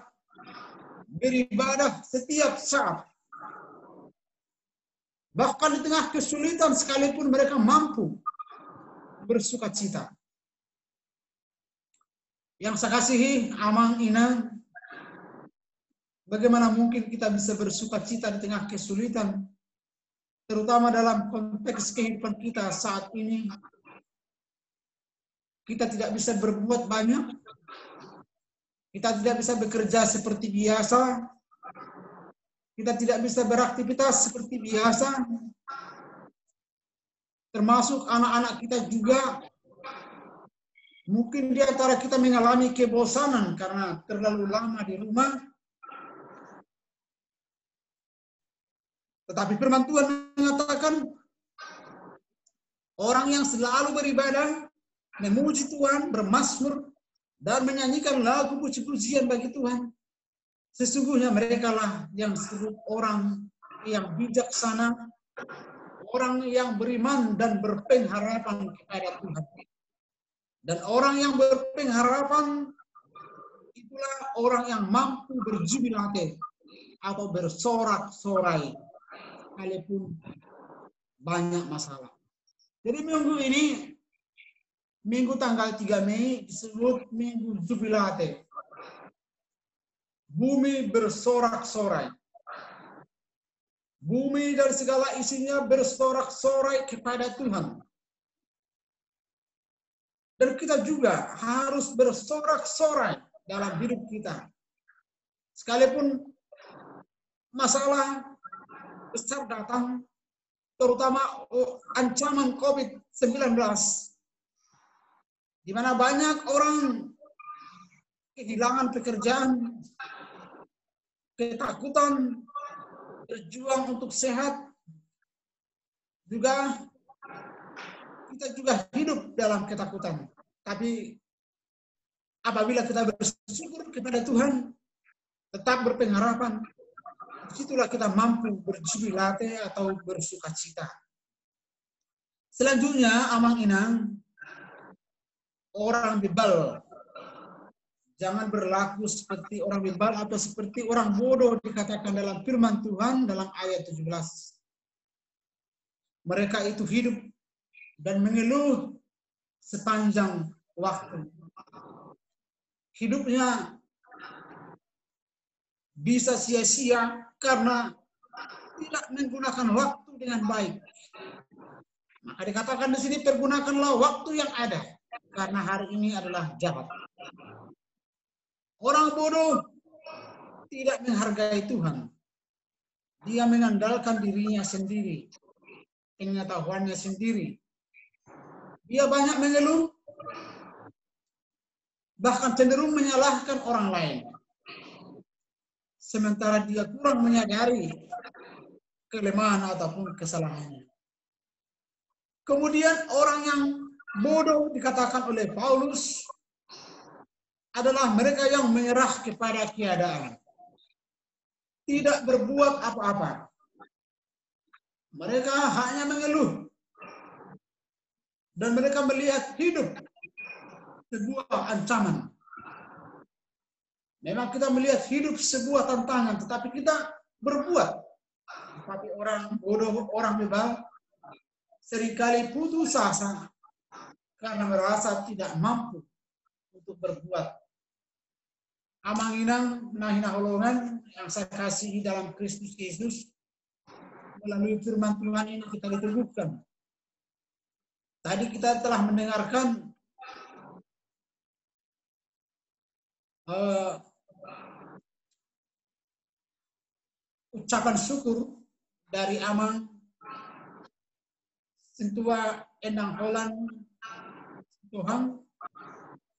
beribadah setiap saat. Bahkan di tengah kesulitan sekalipun mereka mampu bersukacita. Yang saya kasihi, Amang Ina, bagaimana mungkin kita bisa bersukacita di tengah kesulitan, terutama dalam konteks kehidupan kita saat ini. Kita tidak bisa berbuat banyak, kita tidak bisa bekerja seperti biasa, kita tidak bisa beraktivitas seperti biasa, termasuk anak-anak kita juga. Mungkin di antara kita mengalami kebosanan karena terlalu lama di rumah. Tetapi firman Tuhan mengatakan, orang yang selalu beribadah, memuji Tuhan, bermazmur, dan menyanyikan lagu puji-pujian bagi Tuhan, sesungguhnya mereka lah yang disebut orang yang bijaksana, orang yang beriman dan berpengharapan kepada Tuhan. Dan orang yang berpengharapan itulah orang yang mampu berjubilate atau bersorak-sorai sekalipun banyak masalah. Jadi minggu ini, minggu tanggal 3 Mei disebut minggu jubilate. Bumi bersorak-sorai. Bumi dan segala isinya bersorak-sorai kepada Tuhan. Dan kita juga harus bersorak-sorai dalam hidup kita. Sekalipun masalah besar datang, terutama ancaman COVID-19, di mana banyak orang kehilangan pekerjaan, ketakutan, berjuang untuk sehat, juga kita juga hidup dalam ketakutan. Tapi apabila kita bersyukur kepada Tuhan, tetap berpengharapan, disitulah kita mampu berjubilate atau bersukacita. Selanjutnya, Amang Inang, orang bebal. Jangan berlaku seperti orang bebal atau seperti orang bodoh dikatakan dalam firman Tuhan dalam ayat 17. Mereka itu hidup dan mengeluh sepanjang waktu. Hidupnya bisa sia-sia karena tidak menggunakan waktu dengan baik. Maka dikatakan di sini, pergunakanlah waktu yang ada, karena hari ini adalah jahat. Orang bodoh tidak menghargai Tuhan. Dia mengandalkan dirinya sendiri, pengetahuannya sendiri. Dia banyak mengeluh, bahkan cenderung menyalahkan orang lain. Sementara dia kurang menyadari kelemahan ataupun kesalahannya. Kemudian orang yang bodoh dikatakan oleh Paulus adalah mereka yang menyerah kepada keadaan. Tidak berbuat apa-apa. Mereka hanya mengeluh. Dan mereka melihat hidup sebuah ancaman. Memang kita melihat hidup sebuah tantangan, tetapi kita berbuat. Tapi orang bodoh, orang bebal, seringkali putus asa karena merasa tidak mampu untuk berbuat. Amang inang nahina holongan yang saya kasihi dalam Kristus Yesus, melalui firman Tuhan ini kita diteguhkan. Tadi kita telah mendengarkan ucapan syukur dari Amang Sintua Endang Holland Tuhan,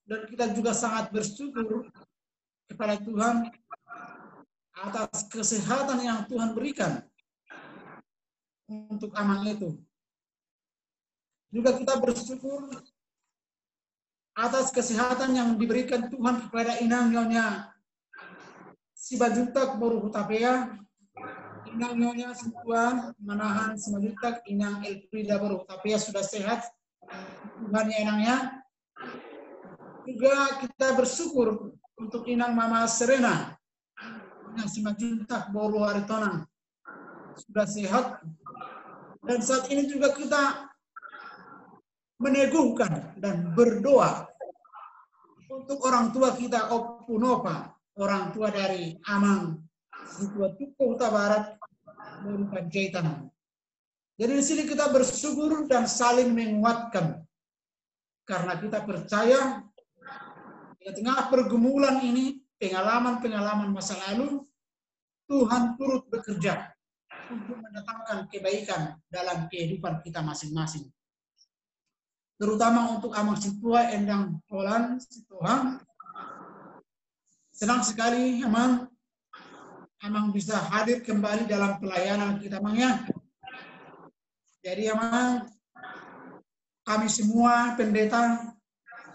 dan kita juga sangat bersyukur kepada Tuhan atas kesehatan yang Tuhan berikan untuk Amang itu. Juga kita bersyukur atas kesehatan yang diberikan Tuhan kepada Inang Nyonya Sibajutak Boru Hutapea, Inang Nyonya Sintua Manahan Sibajutak, Inang Elfrida Boru Hutapea sudah sehat, Tuhan ya Inangnya. Juga kita bersyukur untuk Inang Mama Serena, Inang Sibajutak Boru Haritonang sudah sehat, dan saat ini juga kita meneguhkan dan berdoa untuk orang tua kita Opunopa, orang tua dari Amang Sintua Tuko Huta Barat dari Panjaitan. Jadi di sini kita bersyukur dan saling menguatkan karena kita percaya di tengah pergumulan ini, pengalaman-pengalaman masa lalu, Tuhan turut bekerja untuk mendatangkan kebaikan dalam kehidupan kita masing-masing. Terutama untuk Amang Sintua Endang Holland Tuhan. Senang sekali Amang bisa hadir kembali dalam pelayanan kita, Amang ya. Jadi Amang, kami semua pendeta,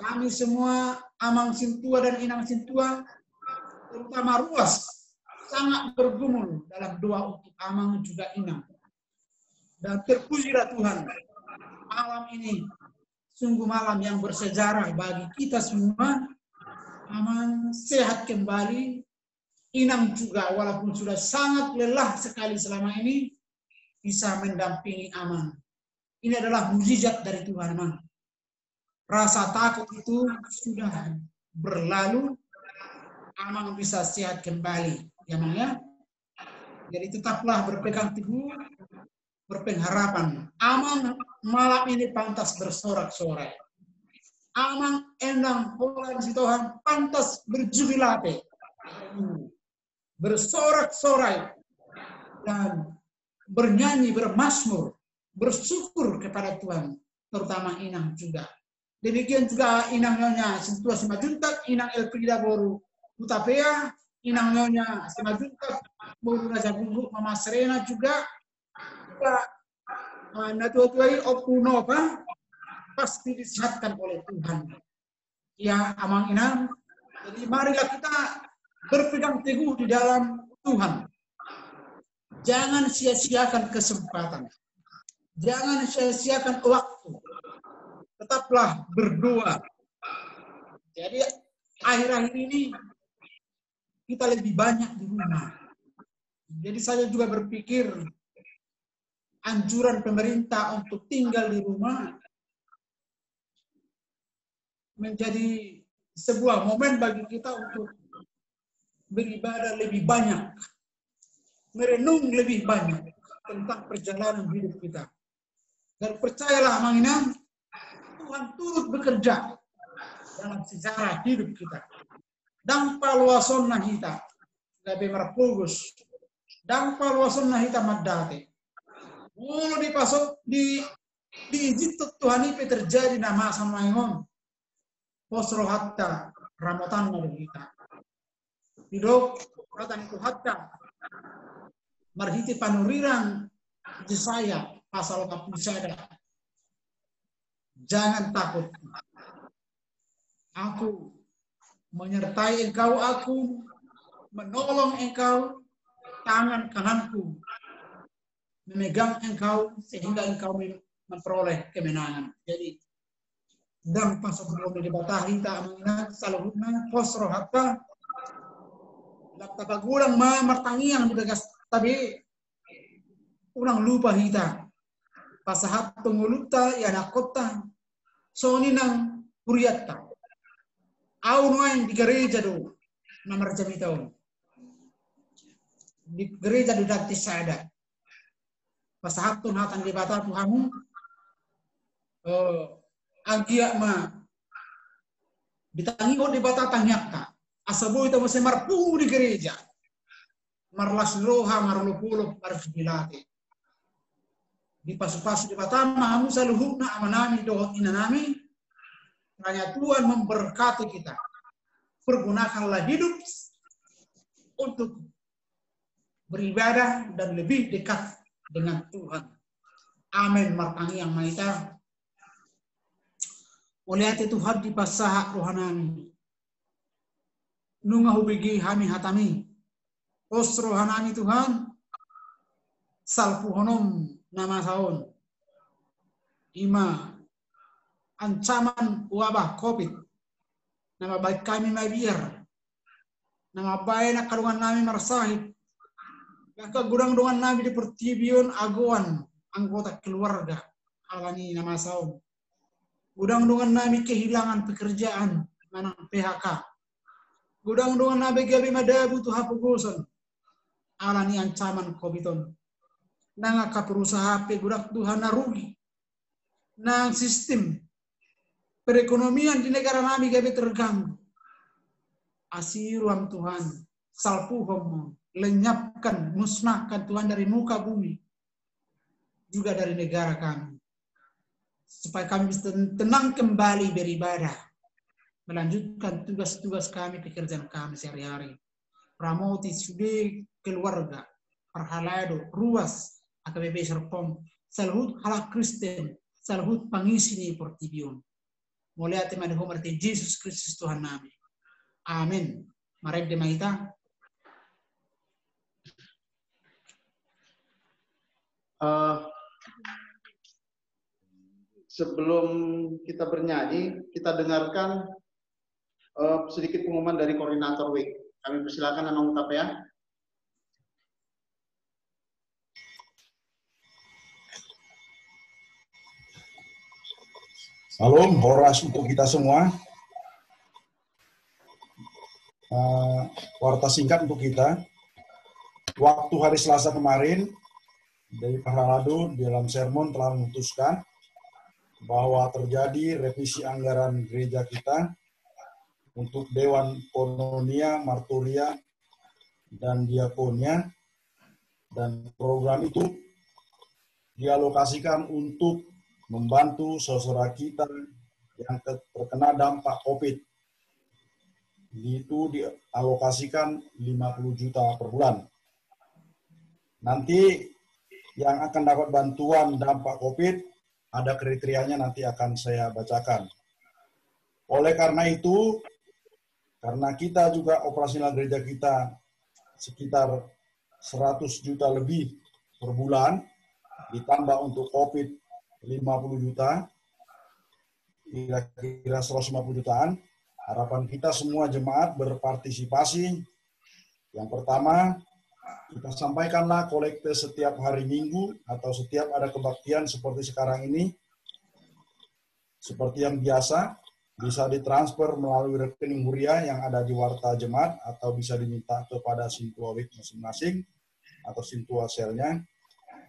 kami semua Amang Sintua dan Inang Sintua, terutama Ruas, sangat bergumul dalam doa untuk Amang juga Inang. Dan terpujilah Tuhan, malam ini sungguh malam yang bersejarah bagi kita semua. Amang sehat kembali. Inang juga walaupun sudah sangat lelah sekali selama ini, bisa mendampingi Amang. Ini adalah mukjizat dari Tuhan, Amang. Rasa takut itu sudah berlalu. Amang bisa sehat kembali, ya Amang ya. Jadi tetaplah berpegang teguh, berpengharapan. Amang malam ini pantas bersorak-sorai. Amang Endang Holland Tuhan pantas berjubilate, bersorak-sorai dan bernyanyi, bermazmur, bersyukur kepada Tuhan, terutama Inang juga. Demikian juga Inang Nyonya Sintua Sibajutak, Inang Elfrida Boru Hutapea, Inang Nyonya Sibajutak Boru Raja Bunggu, Mama Serena juga Natuatuai Opunova pasti disehatkan oleh Tuhan. Ya Amang Inang, jadi marilah kita berpegang teguh di dalam Tuhan. Jangan sia-siakan kesempatan. Jangan sia-siakan waktu. Tetaplah berdoa. Jadi akhir-akhir ini kita lebih banyak di rumah. Jadi saya juga berpikir anjuran pemerintah untuk tinggal di rumah menjadi sebuah momen bagi kita untuk beribadah lebih banyak, merenung lebih banyak tentang perjalanan hidup kita. Dan percayalah Amang Inang, Tuhan turut bekerja dalam sejarah hidup kita. Dan paluason nahita, gabe marpugus, dan paluason nahita madate. Mulu dipasok di izin Tuhan ini terjadi nama sama ingon. Posro hatta ramotan kita. Hidup ratan itu hatta marhiti panurirang di saya pasal kapusada. Jangan takut. Aku menyertai engkau, aku menolong engkau, tangan kananku memegang engkau sehingga engkau memperoleh kemenangan. Jadi dan pasal belum dibatahi tak mengenal saluhna posro hatta tapagulang martangiang di bagas tabi ulang lupa hita pasahat penguluta ya nakota soni nang puriatta au noain di gereja do namar jami tahun di gereja do dati sada pasahat tun hatan di bata Tuhanmu agia ma ditangi on di bata tanyakta asabo itu masih marpu di gereja marlas roha marulupulo marjubilate di pasu-pasu di batama hamu saluhuna amanami dohot inanami hanya Tuhan memberkati kita pergunakanlah hidup untuk beribadah dan lebih dekat dengan Tuhan. Amin. Martangi yang maita oleh Tuhan di pasah rohanami nunga hubigi hami hatami os rohanami Tuhan salpu honom nama tahun ima ancaman wabah COVID nama baik kami mabiar nama baik nak kalungan nami marsahib yang kegudang dengan nami di pertibion aguan anggota keluarga alani nama tahun gudang dengan nami kehilangan pekerjaan mana PHK gudang dengan nabi gabi madabu tuh hapugusan alani ancaman COVID-on nang perusahaan pegudak Tuhan narugi nang sistem perekonomian di negara nami gabi terganggu asiruam Tuhan salpuhom lenyapkan musnahkan Tuhan dari muka bumi juga dari negara kami supaya kami bisa tenang kembali beribadah melanjutkan tugas-tugas kami pekerjaan kami sehari-hari pramoti sudah keluarga perhalado ruas AKBP Serpong salhut halak Kristen salhut pangisi ni portibion mulai ati mani homarti Yesus Kristus Tuhan nami amin marek de maita sebelum kita bernyanyi kita dengarkan sedikit pengumuman dari koordinator WIK. Kami persilakan Anak Utap ya. Salam, horas untuk kita semua. Warta singkat untuk kita. Waktu hari Selasa kemarin, dari Paralado dalam sermon telah memutuskan bahwa terjadi revisi anggaran gereja kita untuk Dewan Kononia, Marturia, dan Diakonia. Dan program itu dialokasikan untuk membantu saudara kita yang terkena dampak COVID. Itu dialokasikan 50 juta per bulan. Nanti yang akan dapat bantuan dampak COVID, ada kriterianya nanti akan saya bacakan. Oleh karena itu, karena kita juga operasional gereja kita sekitar 100 juta lebih per bulan, ditambah untuk COVID 50 juta, kira-kira 150 jutaan. Harapan kita semua jemaat berpartisipasi. Yang pertama, kita sampaikanlah kolekte setiap hari Minggu atau setiap ada kebaktian seperti sekarang ini. Seperti yang biasa, bisa ditransfer melalui rekening Huria yang ada di Warta Jemaat atau bisa diminta kepada Sintua WIK masing-masing atau Sintua selnya,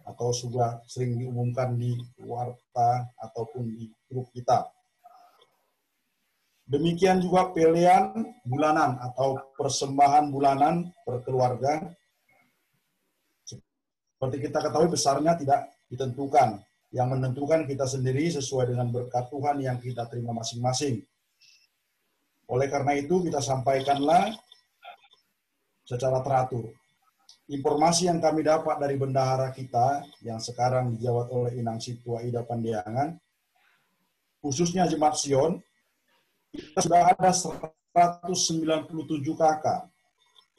atau sudah sering diumumkan di Warta ataupun di grup kita. Demikian juga pelean bulanan atau persembahan bulanan per keluarga. Seperti kita ketahui besarnya tidak ditentukan. Yang menentukan kita sendiri sesuai dengan berkat Tuhan yang kita terima masing-masing. Oleh karena itu kita sampaikanlah secara teratur. Informasi yang kami dapat dari bendahara kita yang sekarang dijawab oleh Inang Situa Ida Pandiangan, khususnya Jemaat Sion, kita sudah ada 197 kakak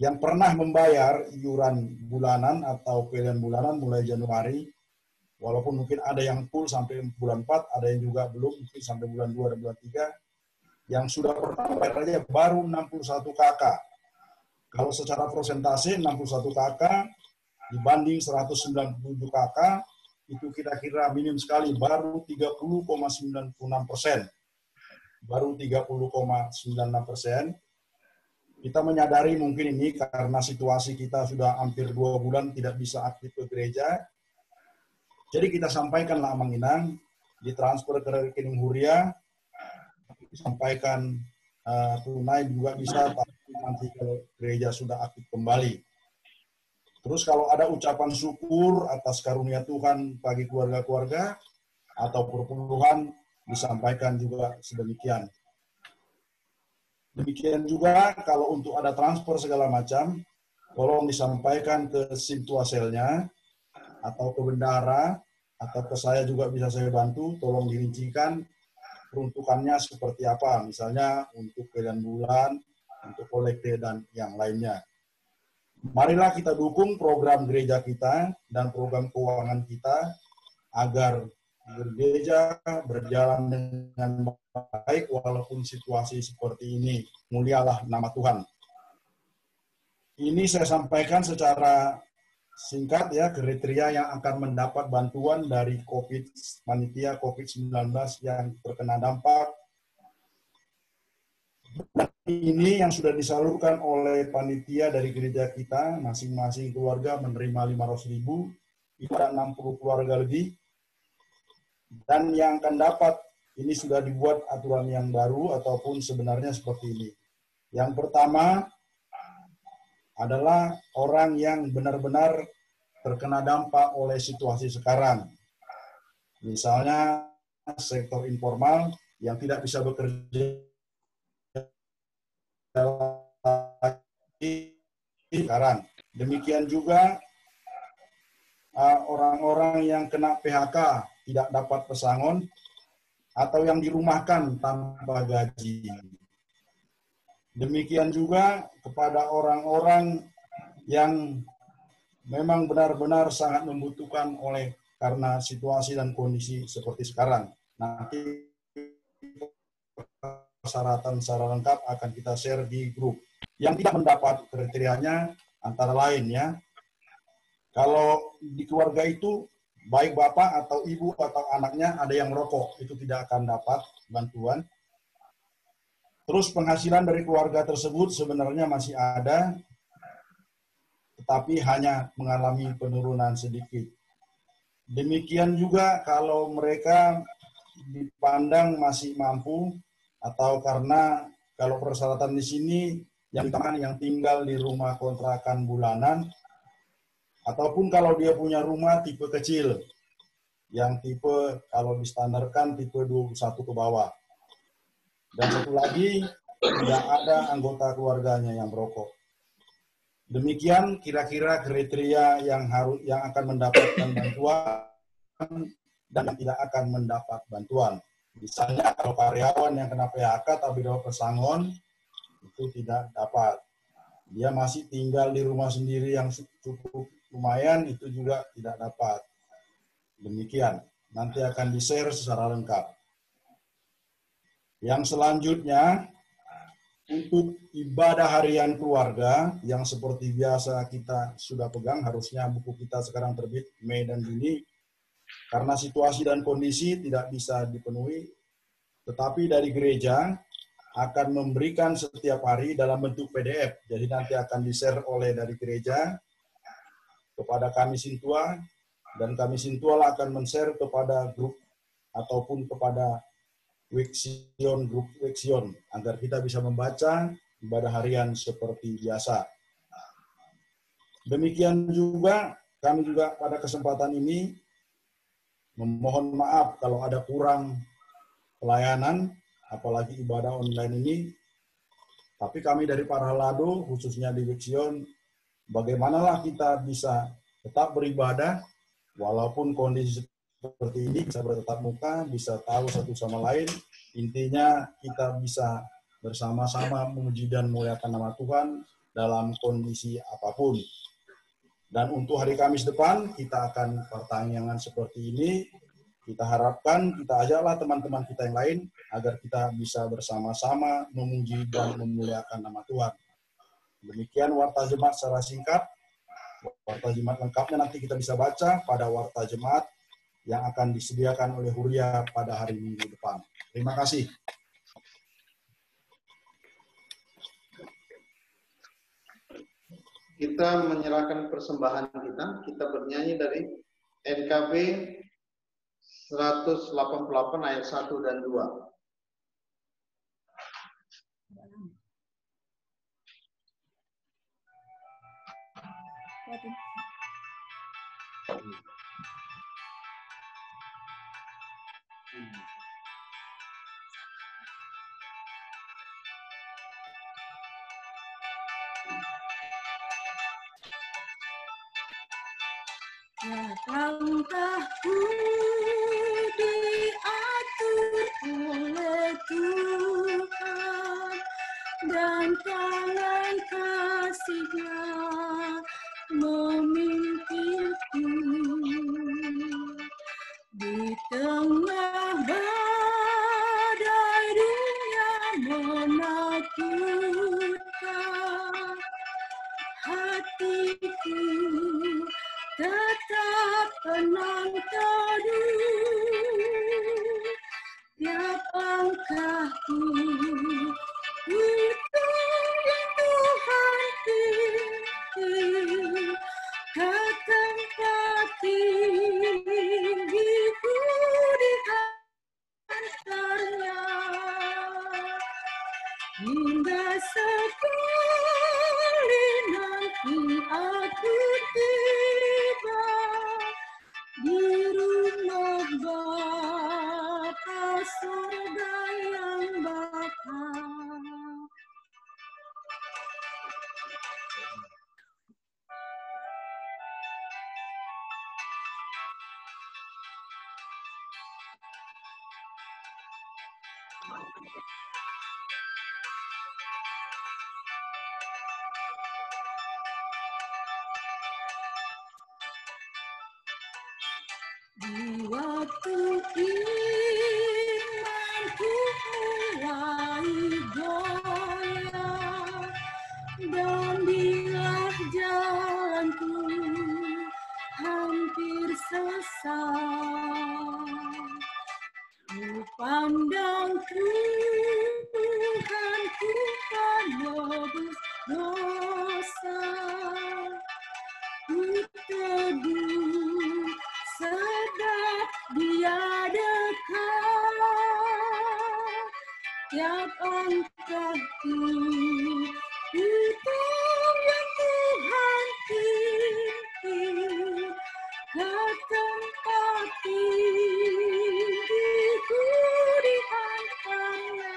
yang pernah membayar iuran bulanan atau pilihan bulanan mulai Januari, walaupun mungkin ada yang full sampai bulan 4, ada yang juga belum, mungkin sampai bulan 2 dan bulan 3, yang sudah pernah bayar aja baru 61 kakak. Kalau secara persentase 61 kakak dibanding 197 kakak, itu kira-kira minim sekali, baru 30,96%. Baru 30,96%. Kita menyadari mungkin ini karena situasi kita sudah hampir 2 bulan tidak bisa aktif ke gereja. Jadi kita sampaikanlah Amang Inang, ditransfer ke rekening Huria, disampaikan tunai juga bisa, tapi nanti kalau gereja sudah aktif kembali. Terus kalau ada ucapan syukur atas karunia Tuhan bagi keluarga-keluarga atau perpuluhan, disampaikan juga sedemikian. Demikian juga kalau untuk ada transfer segala macam, tolong disampaikan ke Sintuaselnya atau ke bendahara, atau ke saya juga bisa saya bantu, tolong dirincikan peruntukannya seperti apa, misalnya untuk pilihan bulan, untuk kolekte, dan yang lainnya. Marilah kita dukung program gereja kita dan program keuangan kita agar gereja berjalan dengan baik walaupun situasi seperti ini. Mulialah nama Tuhan. Ini saya sampaikan secara singkat ya, kriteria yang akan mendapat bantuan dari panitia COVID-19 yang terkena dampak. Ini yang sudah disalurkan oleh panitia dari gereja kita, masing-masing keluarga menerima 500.000, itu ada 60 keluarga lebih. Dan yang akan dapat, ini sudah dibuat aturan yang baru ataupun sebenarnya seperti ini. Yang pertama adalah orang yang benar-benar terkena dampak oleh situasi sekarang. Misalnya sektor informal yang tidak bisa bekerja sekarang. Demikian juga orang-orang yang kena PHK tidak dapat pesangon atau yang dirumahkan tanpa gaji. Demikian juga kepada orang-orang yang memang benar-benar sangat membutuhkan oleh karena situasi dan kondisi seperti sekarang. Nanti persyaratan secara lengkap akan kita share di grup. Yang tidak mendapat kriterianya antara lain ya, kalau di keluarga itu baik bapak atau ibu atau anaknya ada yang merokok, itu tidak akan dapat bantuan. Terus penghasilan dari keluarga tersebut sebenarnya masih ada, tetapi hanya mengalami penurunan sedikit. Demikian juga kalau mereka dipandang masih mampu, atau karena kalau persyaratan di sini yang tinggal di rumah kontrakan bulanan, ataupun kalau dia punya rumah tipe kecil, yang tipe kalau distandarkan tipe 21 ke bawah. Dan satu lagi, tidak ada anggota keluarganya yang merokok. Demikian kira-kira kriteria yang akan mendapatkan bantuan dan yang tidak akan mendapat bantuan. Misalnya kalau karyawan yang kena PHK tapi dapat pesangon, itu tidak dapat. Dia masih tinggal di rumah sendiri yang cukup lumayan, itu juga tidak dapat. Demikian, nanti akan di-share secara lengkap. Yang selanjutnya, untuk ibadah harian keluarga, yang seperti biasa kita sudah pegang, harusnya buku kita sekarang terbit Mei dan Juni, karena situasi dan kondisi tidak bisa dipenuhi, tetapi dari gereja akan memberikan setiap hari dalam bentuk PDF. Jadi nanti akan di-share oleh dari gereja kepada kami Sintua, dan kami Sintua akan men-share kepada grup ataupun kepada Wiksion, grup Wiksion, agar kita bisa membaca ibadah harian seperti biasa. Demikian juga, kami juga pada kesempatan ini memohon maaf kalau ada kurang pelayanan, apalagi ibadah online ini. Tapi kami dari para lado, khususnya di Wiksion, bagaimanalah kita bisa tetap beribadah, walaupun kondisi seperti ini, bisa bertatap muka, bisa tahu satu sama lain. Intinya kita bisa bersama-sama memuji dan memuliakan nama Tuhan dalam kondisi apapun. Dan untuk hari Kamis depan, kita akan pertanyaan seperti ini. Kita harapkan, kita ajaklah teman-teman kita yang lain, agar kita bisa bersama-sama memuji dan memuliakan nama Tuhan. Demikian warta jemaat secara singkat. Warta jemaat lengkapnya nanti kita bisa baca pada warta jemaat yang akan disediakan oleh Huria pada hari Minggu depan. Terima kasih. Kita menyerahkan persembahan kita bernyanyi dari NKB 188 ayat 1 dan 2. Langkahku diatur oleh Tuhan dan tangan kasih-Nya memimpinku di tengah badai dunia menakutkan. Hatiku tetap tenang teduh, tiap langkahku hitung yang Tuhan pilih, ke tempat tinggiku dihantarnya, hingga sekali nanti aku tiba di rumah Bapa surga yang bakal. Di waktu imanku mulai goyah dan bila jalanku hampir sesat, ku pandang Tuhan, ku penebus dosa, ku teduh sedap Dia dekat, tiap langkahku hitung yang Tuhan pimpin, ke tempat tinggiku dihantarnya,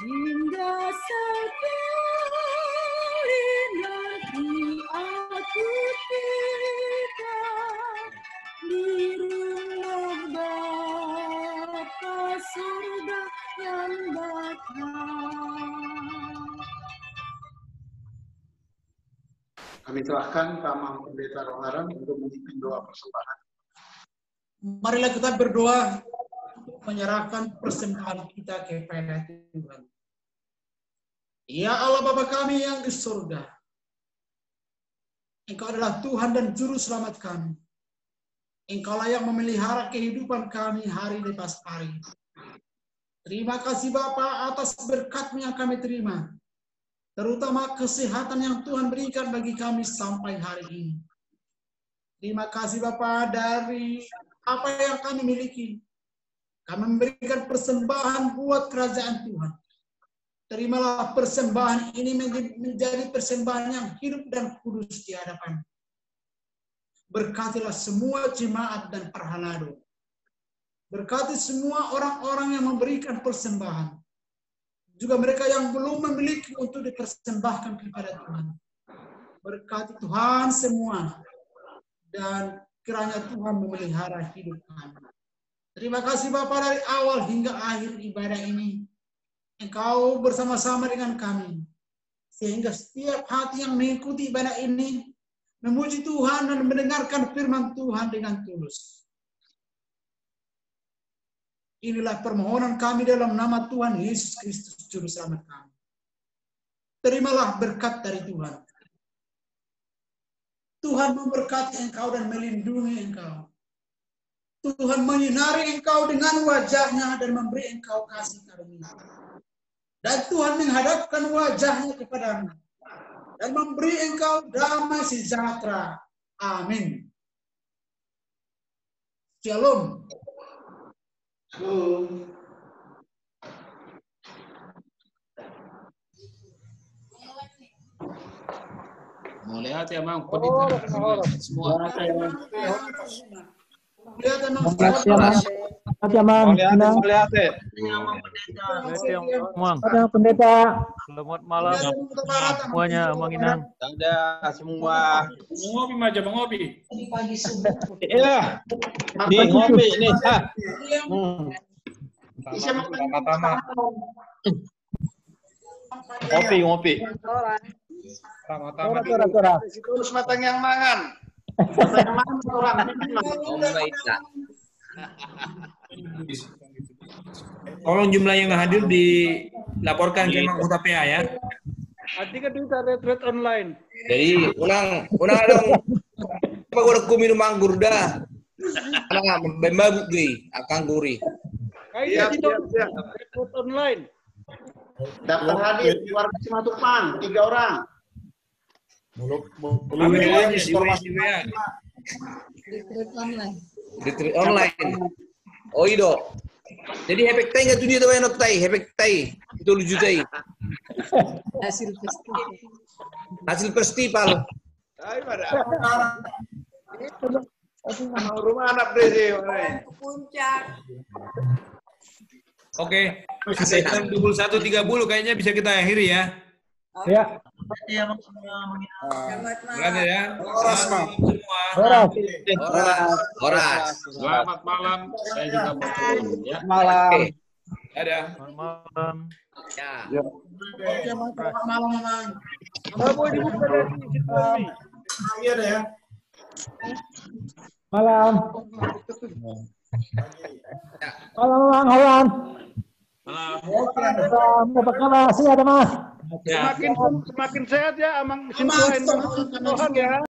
hingga sekali nanti aku tiba di rumah Bapa surga yang bakal. Kami serahkan Pak Mahmud Pendeta Roharan untuk memimpin doa persembahan. Marilah kita berdoa untuk menyerahkan persembahan kita kepada Tuhan. Ya Allah Bapa kami yang di surga, Engkau adalah Tuhan dan Juru Selamat kami. Engkaulah yang memelihara kehidupan kami hari lepas hari. Terima kasih Bapa atas berkat-Mu yang kami terima, terutama kesehatan yang Tuhan berikan bagi kami sampai hari ini. Terima kasih Bapa, dari apa yang kami miliki, kami memberikan persembahan buat kerajaan Tuhan. Terimalah persembahan ini menjadi persembahan yang hidup dan kudus di hadapan. Berkatilah semua jemaat dan parhanado. Berkati semua orang-orang yang memberikan persembahan. Juga mereka yang belum memiliki untuk dipersembahkan kepada Tuhan. Berkati Tuhan semua. Dan kiranya Tuhan memelihara hidup kami. Terima kasih Bapa, dari awal hingga akhir ibadah ini Engkau bersama-sama dengan kami, sehingga setiap hati yang mengikuti ibadah ini memuji Tuhan dan mendengarkan firman Tuhan dengan tulus. Inilah permohonan kami dalam nama Tuhan Yesus Kristus Juru Selamat kami. terimalah berkat dari Tuhan. Tuhan memberkati engkau dan melindungi engkau. Tuhan menyinari engkau dengan wajahnya dan memberi engkau kasih karunia. Dan Tuhan menghadapkan wajahnya kepadamu dan memberi engkau damai sejahtera. Amin. Shalom. Shalom. Mau lihat ya, Mang. Pendeta semua. Lihat emang pendeta. Selamat malam semuanya, Mang Inang. Ada semua. Ngopi aja, ngopi. Iya. Nih ngopi nih. Ngopi. Sama-sama. Terus matang yang mangan. Tolong jumlah yang hadir dilaporkan ke Mang Huta PA ya. Nanti kan kita retret online. Jadi unang dong. Apa gua ku minum anggur dah. Ana bemba gui, akang guri. Kayak gitu retret online. Daftar hadir warga Simatupang 3 orang. Retreat online. Oh ido. Jadi hepek tay nggak tuh dia tuh yang tay, hepek tay itu lu jutai. Hasil festival. Ay pada. Rumah anak deh Puncak. Oke, jam 21.30 kayaknya bisa kita akhiri ya. Ya. Selamat Berada ya. Horas. Selamat malam. Saya juga mau turun ya. Malam. Ada. Selamat malam. Ya. Selamat malam, Mang. Boleh dibuka dari situ. Iya deh ya. Malam. Malam, Holland. Apa kabar? Sehat, Mas? Semakin sehat ya, Amang Sintuan ya.